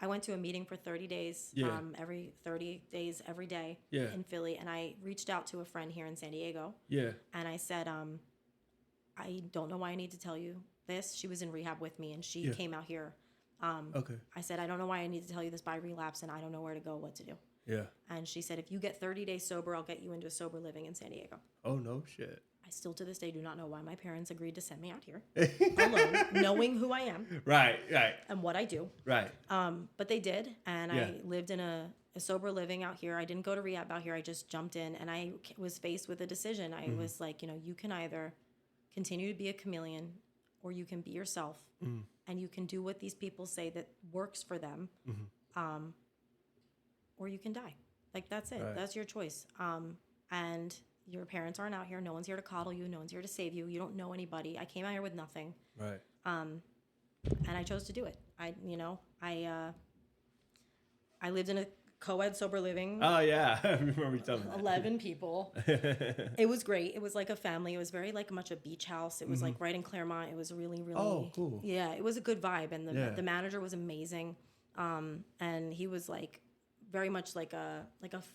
Speaker 3: I went to a meeting for 30 days, every 30 days, every day in Philly. And I reached out to a friend here in San Diego. Yeah. And I said, I don't know why I need to tell you this. She was in rehab with me, and she came out here. Okay. I said, I don't know why I need to tell you this by relapse, and I don't know where to go, what to do. Yeah. And she said, if you get 30 days sober, I'll get you into sober living in San Diego.
Speaker 1: Oh, no shit.
Speaker 3: I still to this day do not know why my parents agreed to send me out here alone, knowing who I am.
Speaker 1: Right.
Speaker 3: And what I do.
Speaker 1: Right.
Speaker 3: But they did, and I lived in a sober living out here. I didn't go to rehab out here. I just jumped in, and I was faced with a decision. I was like, you can either continue to be a chameleon, or you can be yourself, and you can do what these people say that works for them, or you can die. Like, that's it. Right. That's your choice. And your parents aren't out here. No one's here to coddle you. No one's here to save you. You don't know anybody. I came out here with nothing. Right. And I chose to do it. I lived in a co-ed sober living.
Speaker 1: Oh, yeah. I remember you telling me.
Speaker 3: 11 people. It was great. It was like a family. It was very like much a beach house. It was like right in Claremont. It was really, really.
Speaker 1: Oh, cool.
Speaker 3: Yeah, it was a good vibe. And the manager was amazing. And he was like very much like a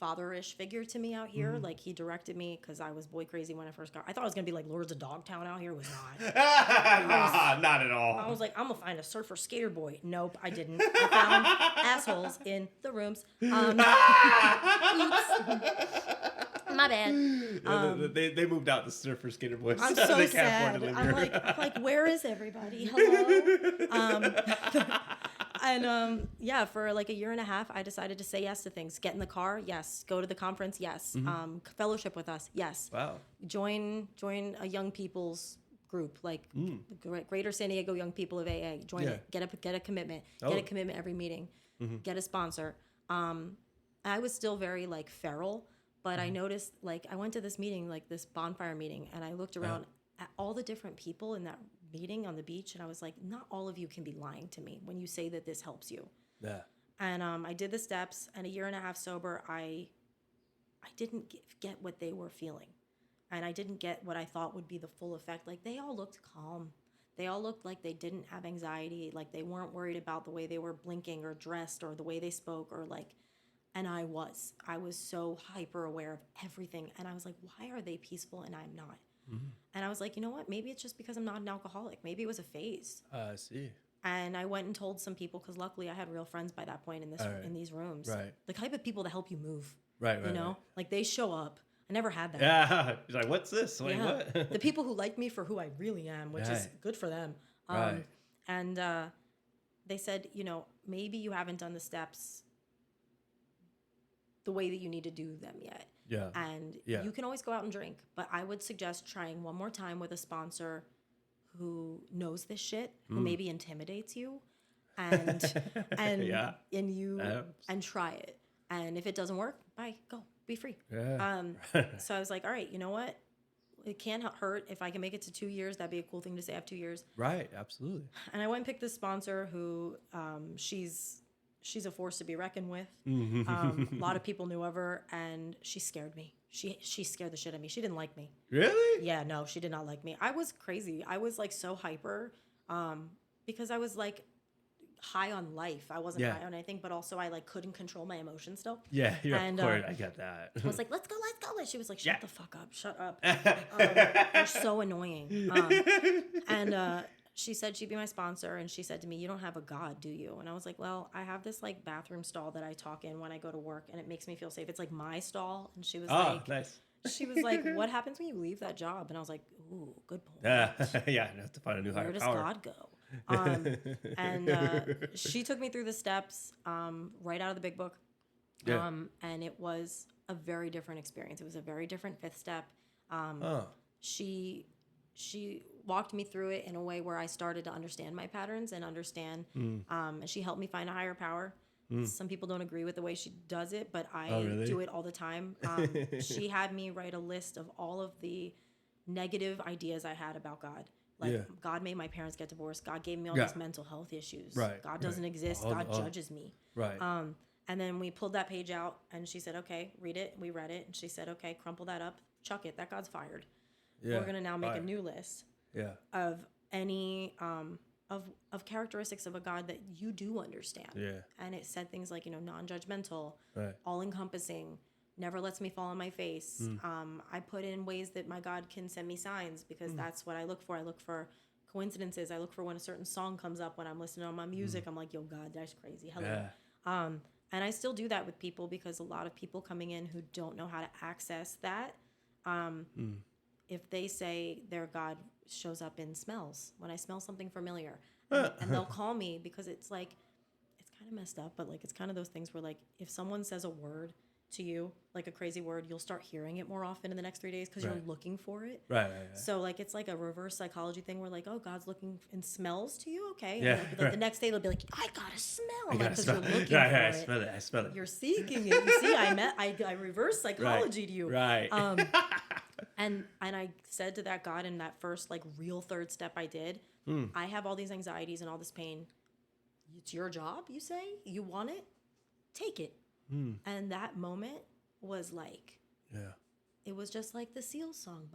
Speaker 3: father-ish figure to me out here. Like, he directed me because I was boy crazy when I first got. I thought it was gonna be like Lords of Dogtown out here. It was not.
Speaker 1: Not at all.
Speaker 3: I was like, I'm gonna find a surfer skater boy. Nope, I didn't. I found assholes in the rooms. Oops. My bad.
Speaker 1: They moved out, the surfer skater boys.
Speaker 3: I'm so they sad. I'm like, where is everybody? Hello. And for like a year and a half, I decided to say yes to things. Get in the car, yes. Go to the conference, yes. Fellowship with us, yes. Wow. Join a young people's group, like Greater San Diego Young People of AA. Join it. Get a commitment. Get a commitment every meeting. Get a sponsor. I was still very like feral, but I noticed, like, I went to this meeting, like this bonfire meeting, and I looked around at all the different people in that meeting on the beach, and I was like, not all of you can be lying to me when you say that this helps you.
Speaker 1: Yeah.
Speaker 3: And I did the steps, and a year and a half sober, I didn't get what they were feeling. And I didn't get what I thought would be the full effect. Like, they all looked calm. They all looked like they didn't have anxiety, like they weren't worried about the way they were blinking or dressed or the way they spoke or like, and I was so hyper aware of everything. And I was like, why are they peaceful and I'm not? Mm-hmm. And I was like, you know what? Maybe it's just because I'm not an alcoholic. Maybe it was a phase.
Speaker 1: I see.
Speaker 3: And I went and told some people, because luckily I had real friends by that point in these rooms.
Speaker 1: Right.
Speaker 3: The type of people that help you move.
Speaker 1: Right.
Speaker 3: You know, like they show up. I never had that.
Speaker 1: Yeah. He's like, what's this? Wait,
Speaker 3: yeah.
Speaker 1: what?
Speaker 3: The people who like me for who I really am, which is good for them.
Speaker 1: Right.
Speaker 3: And they said, you know, maybe you haven't done the steps the way that you need to do them yet.
Speaker 1: Yeah.
Speaker 3: And you can always go out and drink, but I would suggest trying one more time with a sponsor who knows this shit, who maybe intimidates you, and and try it. And if it doesn't work, bye, go, be free.
Speaker 1: Yeah.
Speaker 3: So I was like, all right, you know what? It can't hurt. If I can make it to 2 years, that'd be a cool thing to say. I have 2 years.
Speaker 1: Right. Absolutely.
Speaker 3: And I went and picked this sponsor who, she's a force to be reckoned with.
Speaker 1: Mm-hmm.
Speaker 3: A lot of people knew of her, and she scared me. She scared the shit out of me. She didn't like me.
Speaker 1: Really?
Speaker 3: Yeah, no, she did not like me. I was crazy. I was like so hyper, because I was like high on life. I wasn't high on anything, but also I like couldn't control my emotions still.
Speaker 1: Yeah, of course, I get that.
Speaker 3: I was like, let's go. And she was like, shut the fuck up, shut up. You're so annoying. And she said she'd be my sponsor, and she said to me, you don't have a God, do you? And I was like, well, I have this like bathroom stall that I talk in when I go to work, and it makes me feel safe. It's like my stall. And she was like,
Speaker 1: nice.
Speaker 3: She was like, what happens when you leave that job? And I was like, ooh, good point.
Speaker 1: Yeah, I have to find a new higher power.
Speaker 3: Where does God go? And she took me through the steps right out of the big book.
Speaker 1: Yeah.
Speaker 3: And it was a very different experience. It was a very different fifth step. She walked me through it in a way where I started to understand my patterns and understand. And she helped me find a higher power. Some people don't agree with the way she does it, but I do it all the time. She had me write a list of all of the negative ideas I had about God. Like, God made my parents get divorced. God gave me all these mental health issues.
Speaker 1: Right.
Speaker 3: God doesn't exist. God judges me.
Speaker 1: Right.
Speaker 3: And then we pulled that page out, and she said, okay, read it. We read it. And she said, okay, crumple that up, chuck it. That God's fired.
Speaker 1: Yeah.
Speaker 3: We're going to now make a new list of any of characteristics of a God that you do understand. Yeah. And it said things like, you know, non-judgmental, all-encompassing, never lets me fall on my face. I put in ways that my God can send me signs, because that's what I look for. I look for coincidences. I look for when a certain song comes up when I'm listening on my music. I'm like, yo, God, that's crazy. Hello. Yeah. And I still do that with people, because a lot of people coming in who don't know how to access that, if they say their God shows up in smells, when I smell something familiar, and they'll call me, because it's like, it's kind of messed up, but like, it's kind of those things where like, if someone says a word to you, like a crazy word, you'll start hearing it more often in the next 3 days, because you're looking for it. Right. So like, it's like a reverse psychology thing where like, oh, God's looking in smells to you. Okay.
Speaker 1: Yeah.
Speaker 3: And like, the next day they'll be like, I got a smell. Because you're looking for it.
Speaker 1: I smell it.
Speaker 3: You're seeking it. You see, I reverse psychology to you.
Speaker 1: Right.
Speaker 3: And I said to that God in that first like real third step I did, I have all these anxieties and all this pain. It's your job, you say? You want it? Take it. And that moment was like, it was just like the Seal song.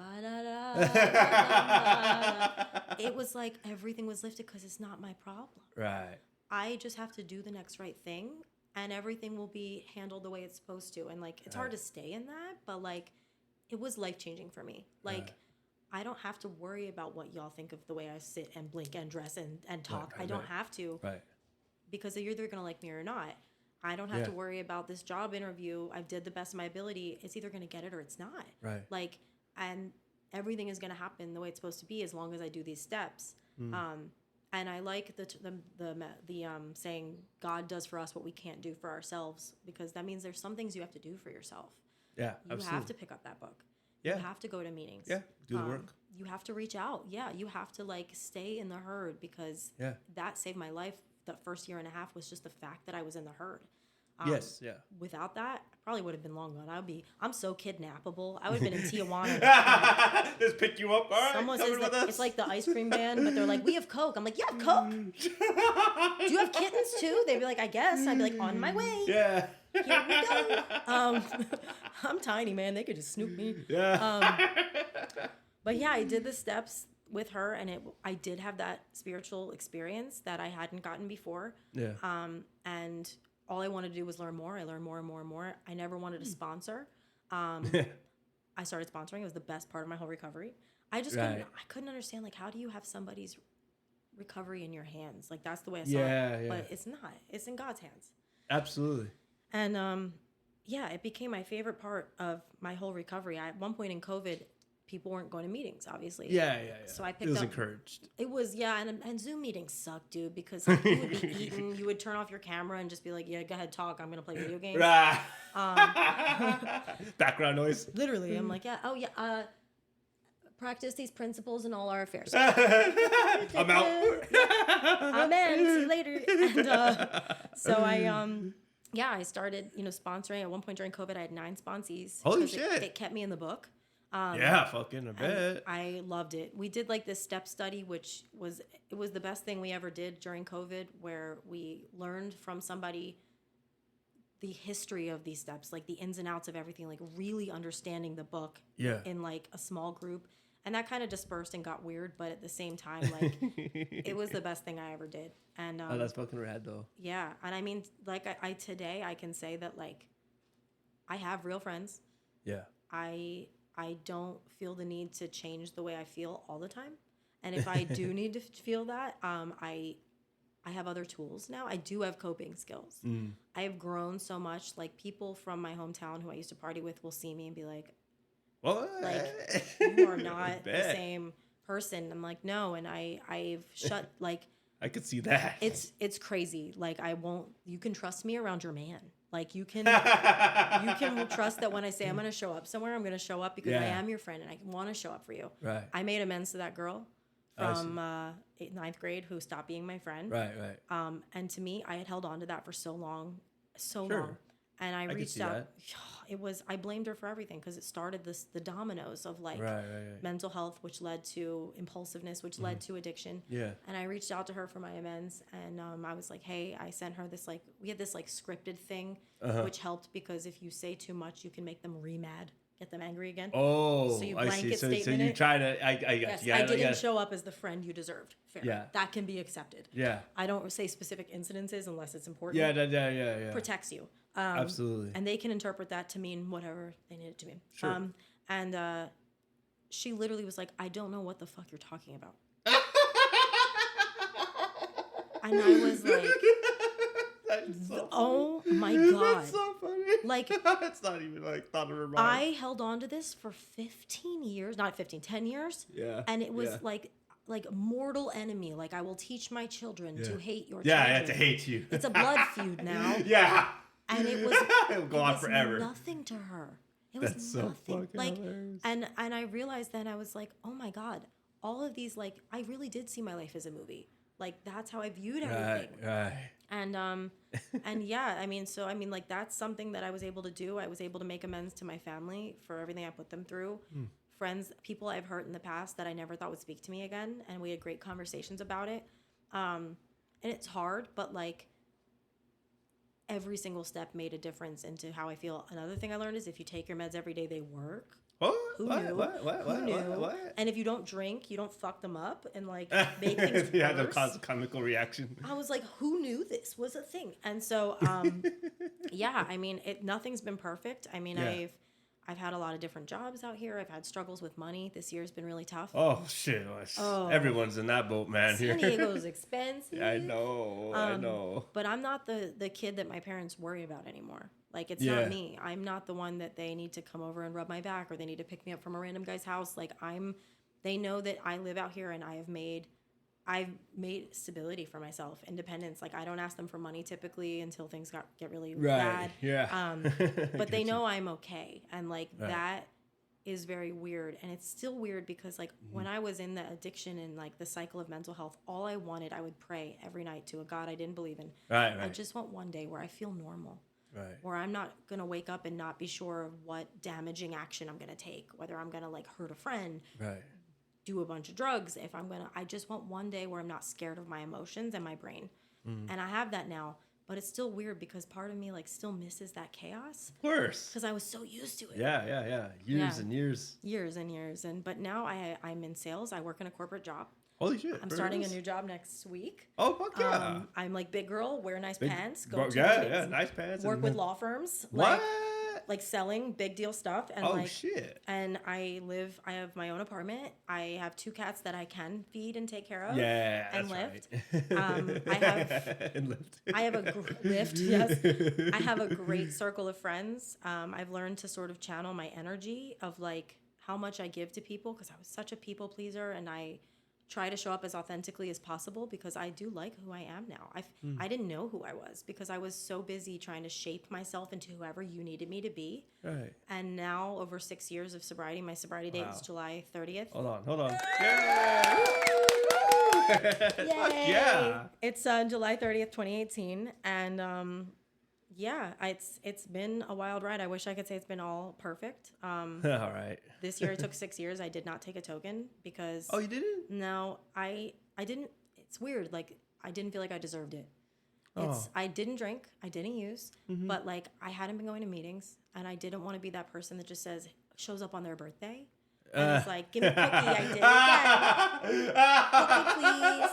Speaker 3: It was like everything was lifted, because it's not my problem. Right. I just have to do the next right thing, and everything will be handled the way it's supposed to. And like, it's hard to stay in that, but like, it was life-changing for me. Like, I don't have to worry about what y'all think of the way I sit and blink and dress and talk. I don't have to. Right. Because you're either going to like me or not. I don't have to worry about this job interview. I did the best of my ability. It's either going to get it or it's not. Right. Like, and everything is going to happen the way it's supposed to be as long as I do these steps. And I like the saying God does for us what we can't do for ourselves, because that means there's some things you have to do for yourself. Yeah, absolutely. You have to pick up that book. Yeah. You have to go to meetings. Yeah, do the work. You have to reach out. Yeah, you have to like stay in the herd, because that saved my life. The first year and a half was just the fact that I was in the herd.
Speaker 1: Yes, yeah.
Speaker 3: Without that, I probably would have been long gone. I'm so kidnappable. I would have been in Tijuana.
Speaker 1: Just pick you up. All right.
Speaker 3: Someone says that it's like the ice cream man, but they're like, we have Coke. I'm like, you have Coke? Do you have kittens too? They'd be like, I guess. I'd be like, on my way.
Speaker 1: Yeah.
Speaker 3: Here we go. I'm tiny, man. They could just snoop me.
Speaker 1: Yeah.
Speaker 3: But yeah, I did the steps with her, and I did have that spiritual experience that I hadn't gotten before.
Speaker 1: Yeah.
Speaker 3: And all I wanted to do was learn more. I learned more and more and more. I never wanted to sponsor. I started sponsoring. It was the best part of my whole recovery. I just couldn't understand, like, how do you have somebody's recovery in your hands? Like, that's the way I saw it.
Speaker 1: Yeah.
Speaker 3: But it's not. It's in God's hands.
Speaker 1: Absolutely.
Speaker 3: And it became my favorite part of my whole recovery. At one point in COVID, people weren't going to meetings, obviously.
Speaker 1: Yeah.
Speaker 3: So I picked up.
Speaker 1: It was encouraged.
Speaker 3: It was, and Zoom meetings suck, dude, because like, you would be eating, you would turn off your camera and just be like, yeah, go ahead, talk. I'm going to play video games.
Speaker 1: Background noise.
Speaker 3: Literally. I'm like, practice these principles in all our affairs.
Speaker 1: I'm out.
Speaker 3: I'm in. See you later. And so I started, sponsoring. At one point during COVID, I had 9 sponsees.
Speaker 1: Holy shit.
Speaker 3: It kept me in the book.
Speaker 1: Fucking I bet.
Speaker 3: I loved it. We did like this step study, which was the best thing we ever did during COVID, where we learned from somebody the history of these steps, like the ins and outs of everything, like really understanding the book in like a small group. And that kind of dispersed and got weird, but at the same time, like it was the best thing I ever did. And
Speaker 1: that's fucking rad though.
Speaker 3: Yeah. And I mean, like I today I can say that like I have real friends.
Speaker 1: Yeah.
Speaker 3: I don't feel the need to change the way I feel all the time. And if I do need to feel that, I have other tools now. I do have coping skills. I have grown so much. Like people from my hometown who I used to party with will see me and be like,
Speaker 1: what?
Speaker 3: Like, you are not the same person. I'm like, no. And I've shut, like,
Speaker 1: I could see that.
Speaker 3: It's crazy. Like, you can trust me around your man. Like, you can trust that when I say I'm going to show up somewhere, I'm going to show up because I am your friend and I want to show up for you.
Speaker 1: Right.
Speaker 3: I made amends to that girl from 9th grade who stopped being my friend.
Speaker 1: Right.
Speaker 3: And to me, I had held on to that for so long.
Speaker 1: Sure.
Speaker 3: And I reached out. I blamed her for everything because it started the dominoes of like mental health, which led to impulsiveness, which led to addiction.
Speaker 1: Yeah.
Speaker 3: And I reached out to her for my amends, and I was like, hey, I sent her this like we had this like scripted thing, which helped because if you say too much, you can make them re-mad, get them angry again.
Speaker 1: Oh,
Speaker 3: so you
Speaker 1: I see. So
Speaker 3: statement
Speaker 1: you try to. I
Speaker 3: didn't show up as the friend you deserved. Fair.
Speaker 1: Yeah.
Speaker 3: That can be accepted.
Speaker 1: Yeah.
Speaker 3: I don't say specific incidences unless it's important.
Speaker 1: Yeah.
Speaker 3: Protects you.
Speaker 1: Absolutely.
Speaker 3: And they can interpret that to mean whatever they need it to mean.
Speaker 1: Sure.
Speaker 3: And she literally was like, I don't know what the fuck you're talking about. And I was like, oh my God.
Speaker 1: That's so funny.
Speaker 3: Like,
Speaker 1: it's not even like thought of her mind.
Speaker 3: I held on to this for 15 years, not 15, 10 years.
Speaker 1: Yeah.
Speaker 3: And it was like mortal enemy. Like, I will teach my children to hate your children.
Speaker 1: Yeah, I have to hate you.
Speaker 3: It's a blood feud now.
Speaker 1: Yeah.
Speaker 3: And it was
Speaker 1: it'll go on forever.
Speaker 3: Nothing to her. It was
Speaker 1: That's
Speaker 3: nothing.
Speaker 1: So fucking
Speaker 3: like
Speaker 1: hilarious.
Speaker 3: and I realized then I was like, oh my God, all of these, like, I really did see my life as a movie. Like, that's how I viewed everything.
Speaker 1: Right.
Speaker 3: And and yeah, I mean, like, that's something that I was able to do. I was able to make amends to my family for everything I put them through. Friends, people I've hurt in the past that I never thought would speak to me again, and we had great conversations about it. And it's hard, but like, every single step made a difference into how I feel. Another thing I learned is if you take your meds every day, they work.
Speaker 1: What?
Speaker 3: Who knew?
Speaker 1: What?
Speaker 3: And if you don't drink, you don't fuck them up and like make things worse.
Speaker 1: Yeah, they'll cause a chemical reaction.
Speaker 3: I was like, who knew this was a thing? And so, yeah, I mean, nothing's been perfect. I mean, I've had a lot of different jobs out here. I've had struggles with money. This year's been really tough.
Speaker 1: Oh, shit. Everyone's in that boat, man.
Speaker 3: San Diego's expensive.
Speaker 1: Yeah, I know.
Speaker 3: But I'm not the kid that my parents worry about anymore. Like, it's not me. I'm not the one that they need to come over and rub my back or they need to pick me up from a random guy's house. Like, they know that I live out here and I've made stability for myself, independence. Like, I don't ask them for money typically until things get really bad.
Speaker 1: Yeah.
Speaker 3: But they know I'm okay. And like, that is very weird. And it's still weird because like when I was in the addiction and like the cycle of mental health, all I wanted, I would pray every night to a God I didn't believe in.
Speaker 1: Right.
Speaker 3: I just want one day where I feel normal.
Speaker 1: Right.
Speaker 3: Where I'm not going to wake up and not be sure of what damaging action I'm going to take, whether I'm going to like hurt a friend,
Speaker 1: Right.
Speaker 3: do a bunch of drugs. If I'm going to, I just want one day where I'm not scared of my emotions and my brain. And I have that now, but it's still weird because part of me like still misses that chaos.
Speaker 1: Of course.
Speaker 3: Because I was so used to it.
Speaker 1: Yeah. Years and years.
Speaker 3: Years and years. But now I'm in sales. I work in a corporate job.
Speaker 1: Holy shit.
Speaker 3: I'm starting a new job next week.
Speaker 1: Oh, fuck yeah.
Speaker 3: I'm like big girl, wear nice pants, go to
Speaker 1: yeah, nice pants.
Speaker 3: work with law firms.
Speaker 1: What?
Speaker 3: Like selling big deal stuff. And
Speaker 1: oh, shit.
Speaker 3: And I have my own apartment. I have 2 cats that I can feed and take care of.
Speaker 1: Yeah,
Speaker 3: and
Speaker 1: that's
Speaker 3: lift.
Speaker 1: Right. And lift.
Speaker 3: I have a lift, yes. I have a great circle of friends. I've learned to sort of channel my energy of like how much I give to people because I was such a people pleaser, and I try to show up as authentically as possible because I do like who I am now. I didn't know who I was because I was so busy trying to shape myself into whoever you needed me to be.
Speaker 1: Right.
Speaker 3: And now over 6 years of sobriety, my sobriety date is July 30th.
Speaker 1: Hold on. Yeah. Fuck yeah.
Speaker 3: It's July 30th, 2018. And it's been a wild ride. I wish I could say it's been all perfect.
Speaker 1: All right.
Speaker 3: This year it took 6 years. I did not take a token because...
Speaker 1: Oh, you didn't?
Speaker 3: No, I didn't. It's weird. Like, I didn't feel like I deserved it. I didn't drink. I didn't use. But, like, I hadn't been going to meetings. And I didn't want to be that person that just shows up on their birthday. And it's like, give me a cookie. I did it again. Cookie, please.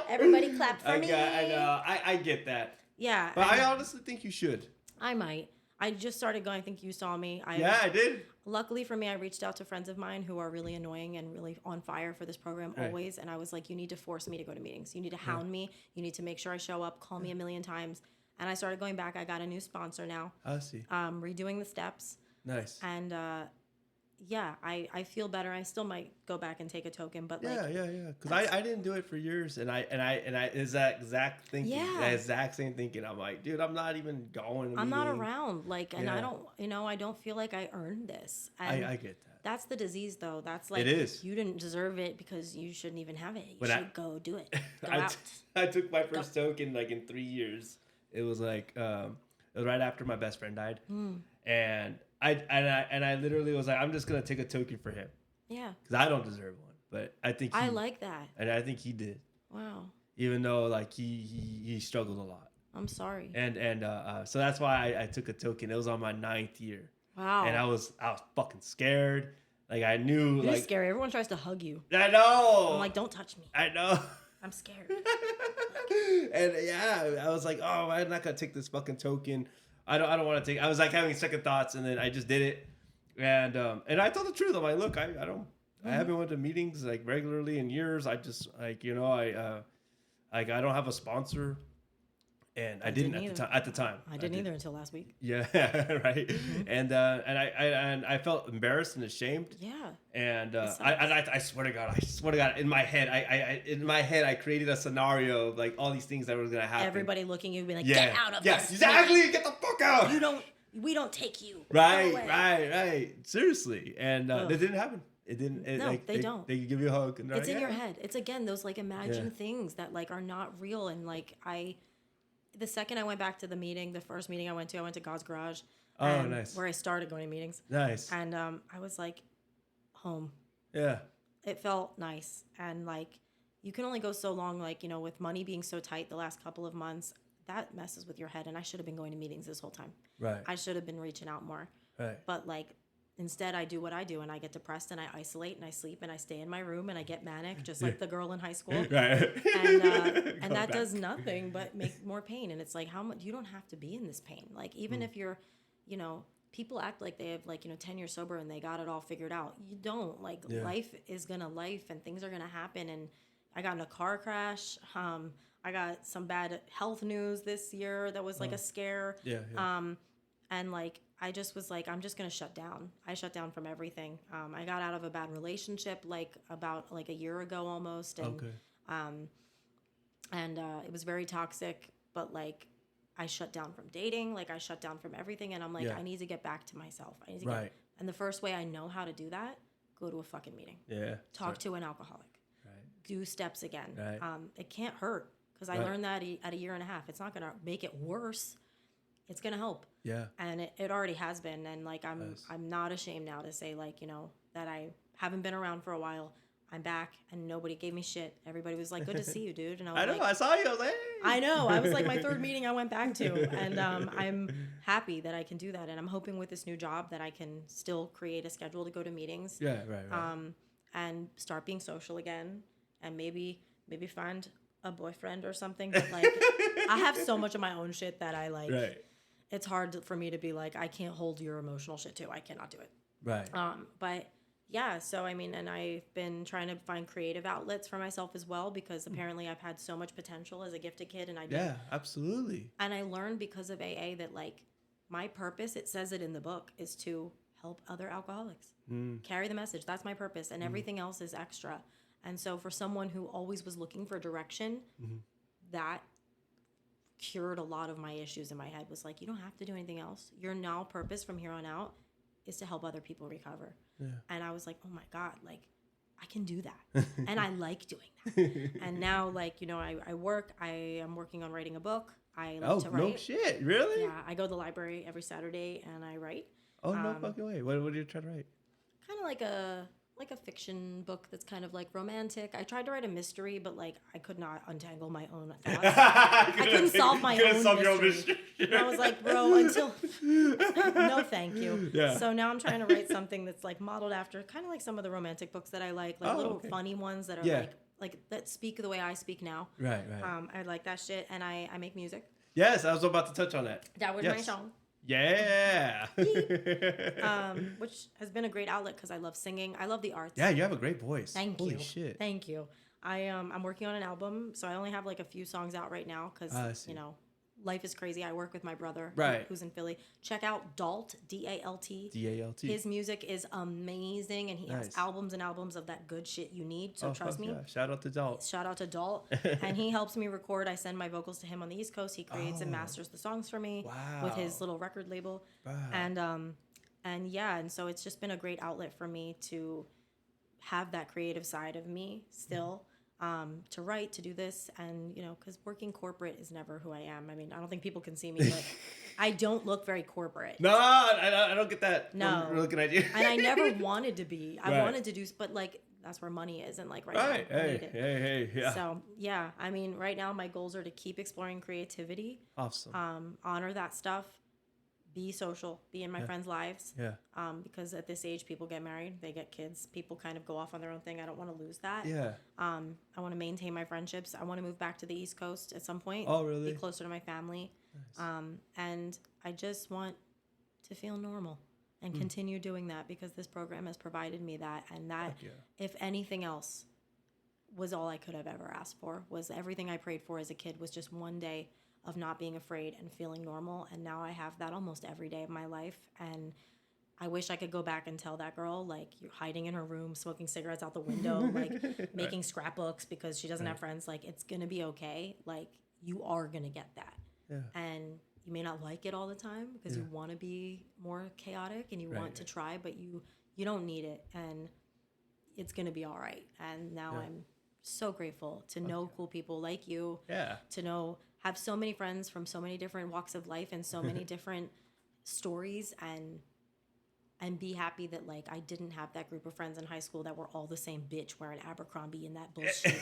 Speaker 3: Everybody clap for me.
Speaker 1: I know. I get that.
Speaker 3: Yeah.
Speaker 1: But I honestly think you should.
Speaker 3: I might. I just started going. I think you saw me.
Speaker 1: I did.
Speaker 3: Luckily for me, I reached out to friends of mine who are really annoying and really on fire for this program always. And I was like, you need to force me to go to meetings. You need to hound me. You need to make sure I show up. Call me a million times. And I started going back. I got a new sponsor now.
Speaker 1: I see.
Speaker 3: Redoing the steps.
Speaker 1: Nice.
Speaker 3: And I feel better. I still might go back and take a token, but
Speaker 1: yeah. Because I didn't do it for years, and I is that exact thinking, that exact same thinking. I'm like, dude, I'm not even going.
Speaker 3: I'm not around, like, and I don't feel like I earned this. And
Speaker 1: I get that.
Speaker 3: That's the disease, though. That's like,
Speaker 1: it is.
Speaker 3: You didn't deserve it because you shouldn't even have it. You should go do it. Go out.
Speaker 1: I took my first token like in 3 years. It was like it was right after my best friend died, and I literally was like, I'm just gonna take a token for him. Yeah. Because I don't deserve one, but I think
Speaker 3: I like that,
Speaker 1: and I think he did.
Speaker 3: Wow.
Speaker 1: Even though like he struggled a lot.
Speaker 3: I'm sorry.
Speaker 1: And so that's why I took a token. It was on my 9th year.
Speaker 3: Wow.
Speaker 1: And I was fucking scared. Like I knew.
Speaker 3: You're scary. Everyone tries to hug you.
Speaker 1: I know.
Speaker 3: I'm like, don't touch me.
Speaker 1: I know.
Speaker 3: I'm scared.
Speaker 1: And I was like, oh, I'm not gonna take this fucking token. I don't want to take. I was like having second thoughts, and then I just did it. And I told the truth. I'm like, look, I haven't went to meetings like regularly in years. I just I don't have a sponsor. And I didn't at the time.
Speaker 3: I didn't either until last week.
Speaker 1: Yeah, right. Mm-hmm. And I felt embarrassed and ashamed. Yeah. And I swear to God, in my head, I created a scenario of like all these things that were gonna happen.
Speaker 3: Everybody looking at you, being like, get out of this.
Speaker 1: Yes, exactly. Get the fuck out.
Speaker 3: We don't take you.
Speaker 1: Right. Seriously, and that didn't happen. It didn't. They don't. They give you a hug. And
Speaker 3: it's in your head. It's again those like imagined things that like are not real, and like the second I went back to the meeting, the first meeting I went to God's Garage.
Speaker 1: Oh, nice.
Speaker 3: Where I started going to meetings.
Speaker 1: Nice.
Speaker 3: And I was like, home.
Speaker 1: Yeah.
Speaker 3: It felt nice. And like, you can only go so long, like, with money being so tight the last couple of months, that messes with your head. And I should have been going to meetings this whole time.
Speaker 1: Right.
Speaker 3: I should have been reaching out more.
Speaker 1: Right.
Speaker 3: But like, instead I do what I do, and I get depressed and I isolate and I sleep and I stay in my room and I get manic, just like the girl in high school.
Speaker 1: Right.
Speaker 3: And that does nothing but make more pain. And it's like, how much, you don't have to be in this pain. Like, even if you're, people act like they have 10 years sober and they got it all figured out. You don't. Like, life is gonna life and things are gonna happen. And I got in a car crash. I got some bad health news this year that was like a scare.
Speaker 1: Yeah.
Speaker 3: And like, I just was like, I'm just going to shut down. I shut down from everything. I got out of a bad relationship like about like a year ago almost. And, it was very toxic, but like I shut down from dating. Like I shut down from everything. And I'm like, I need to get back to myself. I need to and the first way I know how to do that, go to a fucking meeting.
Speaker 1: Yeah.
Speaker 3: Talk to an alcoholic.
Speaker 1: Right.
Speaker 3: Do steps again.
Speaker 1: Right.
Speaker 3: It can't hurt because I learned that at a year and a half. It's not going to make it worse. it's going to help.
Speaker 1: Yeah.
Speaker 3: And it already has been. And like, I'm not ashamed now to say like, you know, that I haven't been around for a while. I'm back and nobody gave me shit. Everybody was like, good to see you, dude. And I was
Speaker 1: I saw you. I was like, hey.
Speaker 3: I know. I was like my third meeting I went back to. And I'm happy that I can do that. And I'm hoping with this new job that I can still create a schedule to go to meetings.
Speaker 1: Yeah, right.
Speaker 3: And start being social again. And maybe find a boyfriend or something. But like, I have so much of my own shit that I like.
Speaker 1: Right.
Speaker 3: It's hard for me to be like, I can't hold your emotional shit too. I cannot do it.
Speaker 1: Right.
Speaker 3: But yeah, so I mean, and I've been trying to find creative outlets for myself as well, because apparently I've had so much potential as a gifted kid, and I didn't.
Speaker 1: Yeah, absolutely.
Speaker 3: And I learned because of AA that like my purpose, it says it in the book, is to help other alcoholics. Carry the message. That's my purpose, and everything else is extra. And so for someone who always was looking for direction, that cured a lot of my issues in my head. Was like, you don't have to do anything else. Your now purpose from here on out is to help other people recover. Yeah. And I was like, oh my God, like I can do that. And I like doing that. And now, like, you know, I am working on writing a book. I like to write.
Speaker 1: No shit. Really?
Speaker 3: Yeah. I go to the library every Saturday and I write.
Speaker 1: Oh, no fucking way. What are you trying to write?
Speaker 3: Kind of like a fiction book that's kind of like romantic. I tried to write a mystery, but like I could not untangle my own thoughts. I couldn't solve my own mystery. And I was like, bro, until no, thank you. Yeah. So now I'm trying to write something that's like modeled after kind of like some of the romantic books that I like little funny ones that are like that speak the way I speak now.
Speaker 1: Right.
Speaker 3: I like that shit, and I make music.
Speaker 1: Yes, I was about to touch on that.
Speaker 3: That was my song.
Speaker 1: Yeah.
Speaker 3: Which has been a great outlet because I love singing. I love the arts.
Speaker 1: Yeah, you have a great voice.
Speaker 3: Holy
Speaker 1: shit.
Speaker 3: Thank you. I'm working on an album, so I only have like a few songs out right now because you know, life is crazy. I work with my brother, who's in Philly. Check out DALT, DALT.
Speaker 1: DALT.
Speaker 3: His music is amazing, and he has albums and albums of that good shit you need. So trust me.
Speaker 1: Yeah. Shout out to DALT.
Speaker 3: Shout out to DALT. And he helps me record. I send my vocals to him on the East Coast. He creates and masters the songs for me with his little record label. Wow. And yeah, and so it's just been a great outlet for me to have that creative side of me still. To write, to do this, and you know, because working corporate is never who I am. I mean, I don't think people can see me, but I don't look very corporate.
Speaker 1: No, I don't get that.
Speaker 3: No,
Speaker 1: we're looking at you.
Speaker 3: And I never wanted to be. I wanted to do, but like that's where money is, and like now, I need it.
Speaker 1: Hey, yeah.
Speaker 3: So yeah, I mean, right now my goals are to keep exploring creativity.
Speaker 1: Awesome.
Speaker 3: Honor that stuff. Be social, be in my friends' lives. Yeah. Because at this age, people get married, they get kids, people kind of go off on their own thing. I don't want to lose that. Yeah. I want to maintain my friendships. I want to move back to the East Coast at some point.
Speaker 1: Oh, really?
Speaker 3: Be closer to my family. Nice. And I just want to feel normal and continue doing that because this program has provided me that. And that, if anything else, was all I could have ever asked for. Was everything I prayed for as a kid was just one day of not being afraid and feeling normal. And now I have that almost every day of my life. And I wish I could go back and tell that girl, like, you're hiding in her room, smoking cigarettes out the window, like making scrapbooks because she doesn't have friends. Like, it's going to be okay. Like, you are going to get that. Yeah. And you may not like it all the time because you want to be more chaotic and you want to try, but you don't need it. And it's going to be all right. And now I'm so grateful to know cool people like you. Yeah. To have so many friends from so many different walks of life and so many different stories and be happy that, like, I didn't have that group of friends in high school that were all the same bitch wearing Abercrombie and that bullshit.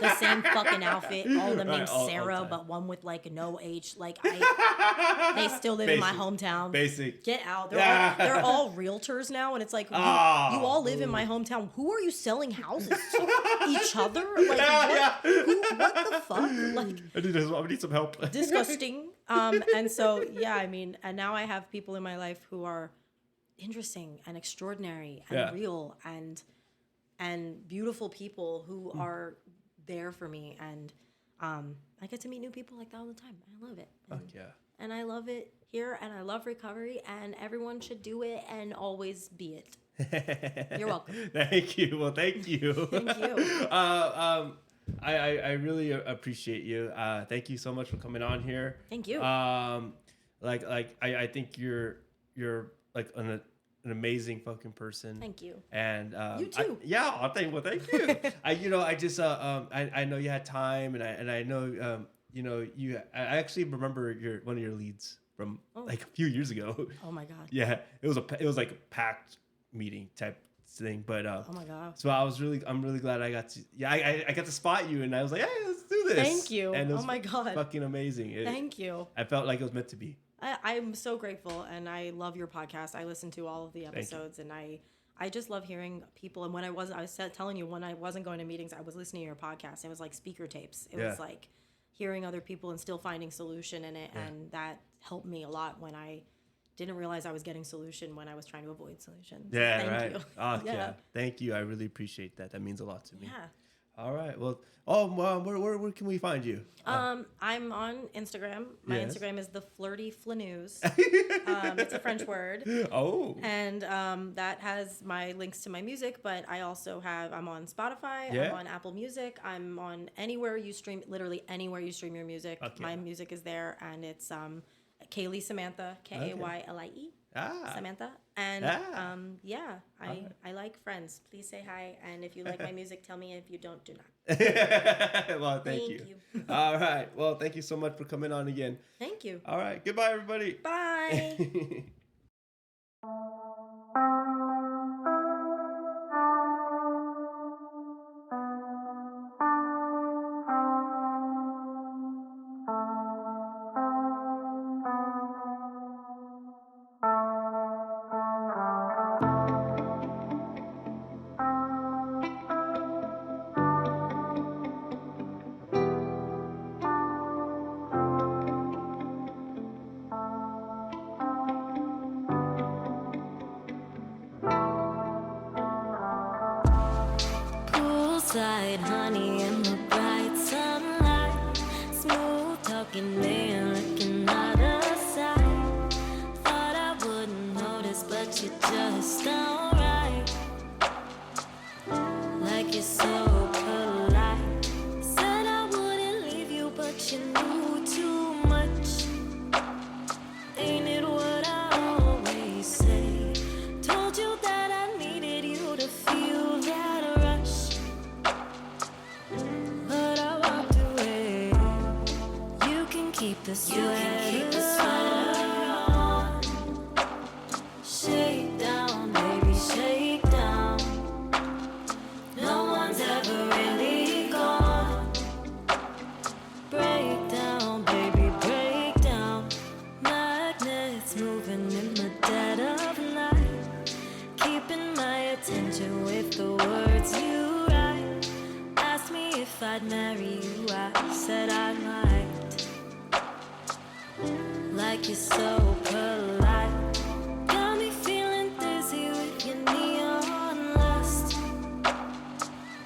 Speaker 3: The same fucking outfit, all of them named Sarah, but one with, like, no H. Like, they still live in my hometown.
Speaker 1: Basic.
Speaker 3: Get out. They're all realtors now, and it's like, you all live in my hometown. Who are you selling houses to? Each other? Like, what the fuck? Like,
Speaker 1: I need some help.
Speaker 3: Disgusting. And so, yeah, I mean, and now I have people in my life who are interesting and extraordinary and real and beautiful people who are there for me, and I get to meet new people like that all the time. I love it. And I love it here, and I love recovery, and everyone should do it and always be it. You're welcome.
Speaker 1: Thank you. Well, thank you.
Speaker 3: Thank you.
Speaker 1: I really appreciate you. Thank you so much for coming on here.
Speaker 3: Thank you.
Speaker 1: I think you're like an amazing fucking person.
Speaker 3: Thank you.
Speaker 1: And
Speaker 3: you too.
Speaker 1: Thank you. I know you had time, and I know I actually remember one of your leads from like a few years ago.
Speaker 3: Oh my God.
Speaker 1: Yeah, it was like a packed meeting type thing, but
Speaker 3: oh my God.
Speaker 1: So I'm really glad I got to I got to spot you, and I was like, hey, let's do this.
Speaker 3: Thank you.
Speaker 1: And it was
Speaker 3: oh my God.
Speaker 1: fucking amazing.
Speaker 3: Thank you.
Speaker 1: I felt like it was meant to be.
Speaker 3: I'm so grateful, and I love your podcast. I listen to all of the episodes, and I just love hearing people. And when I was telling you, when I wasn't going to meetings, I was listening to your podcast. It was like speaker tapes. It was like hearing other people and still finding solution in it, and that helped me a lot when I didn't realize I was getting solution when I was trying to avoid solution. So thank you.
Speaker 1: Oh, yeah. Thank you. I really appreciate that. That means a lot to me.
Speaker 3: Yeah.
Speaker 1: All right. Well, where can we find you?
Speaker 3: I'm on Instagram. My Instagram is the Flirty Flaneuse. It's a French word.
Speaker 1: Oh.
Speaker 3: And that has my links to my music, but I also I'm on Spotify.
Speaker 1: Yeah.
Speaker 3: I'm on Apple Music. I'm on literally anywhere you stream your music.
Speaker 1: Okay.
Speaker 3: My music is there, and it's Kaylie Samantha, Kaylie. Samantha. And I like friends. Please say hi. And if you like my music, tell me. If you don't, do not.
Speaker 1: Well, thank you. All right. Well, thank you so much for coming on again.
Speaker 3: Thank you.
Speaker 1: All right. Goodbye, everybody.
Speaker 3: Bye. Poolside honey in the bright sunlight, smooth talking man looking out of sight. Thought I wouldn't notice, but you just don't right. Like you're so polite. Said I wouldn't leave you, but you knew too much. Ain't it what I always say? Told you that I needed you to feel that rush, but I walked away. You can keep the sweater on. Shake down, baby, shake down. No one's ever really gone. Break down, baby, break down. Magnets moving in the dead of night, keeping my attention with the words you write. Asked me if I'd marry you, I said I might. Like you're so polite, got me feeling dizzy with your neon lust.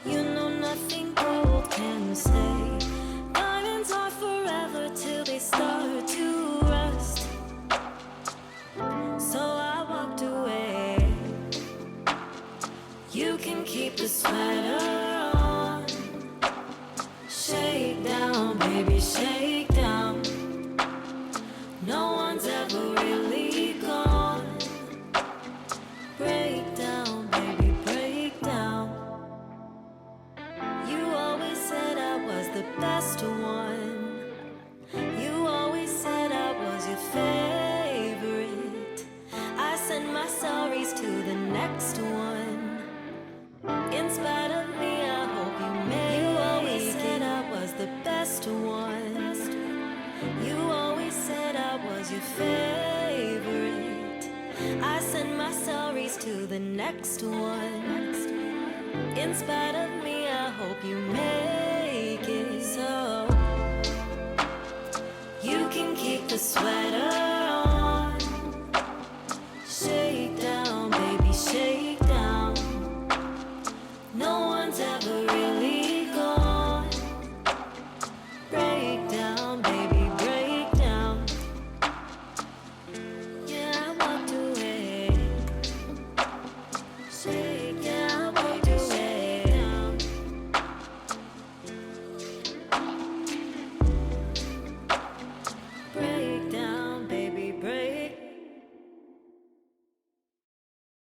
Speaker 3: You know nothing gold can stay. Diamonds are forever till they start to rust. So I walked away. You can keep the sweater on. Shake down, baby, shake down. No one's ever really gone. Break down, baby, break down. You always said I was the best one. You always said I was your favorite. I send my sorries to the next one. In spite of me, I hope you made it. You always said I was the best one. You always said I was your favorite. I send my sorries to the next one. In spite of me, I hope you made it.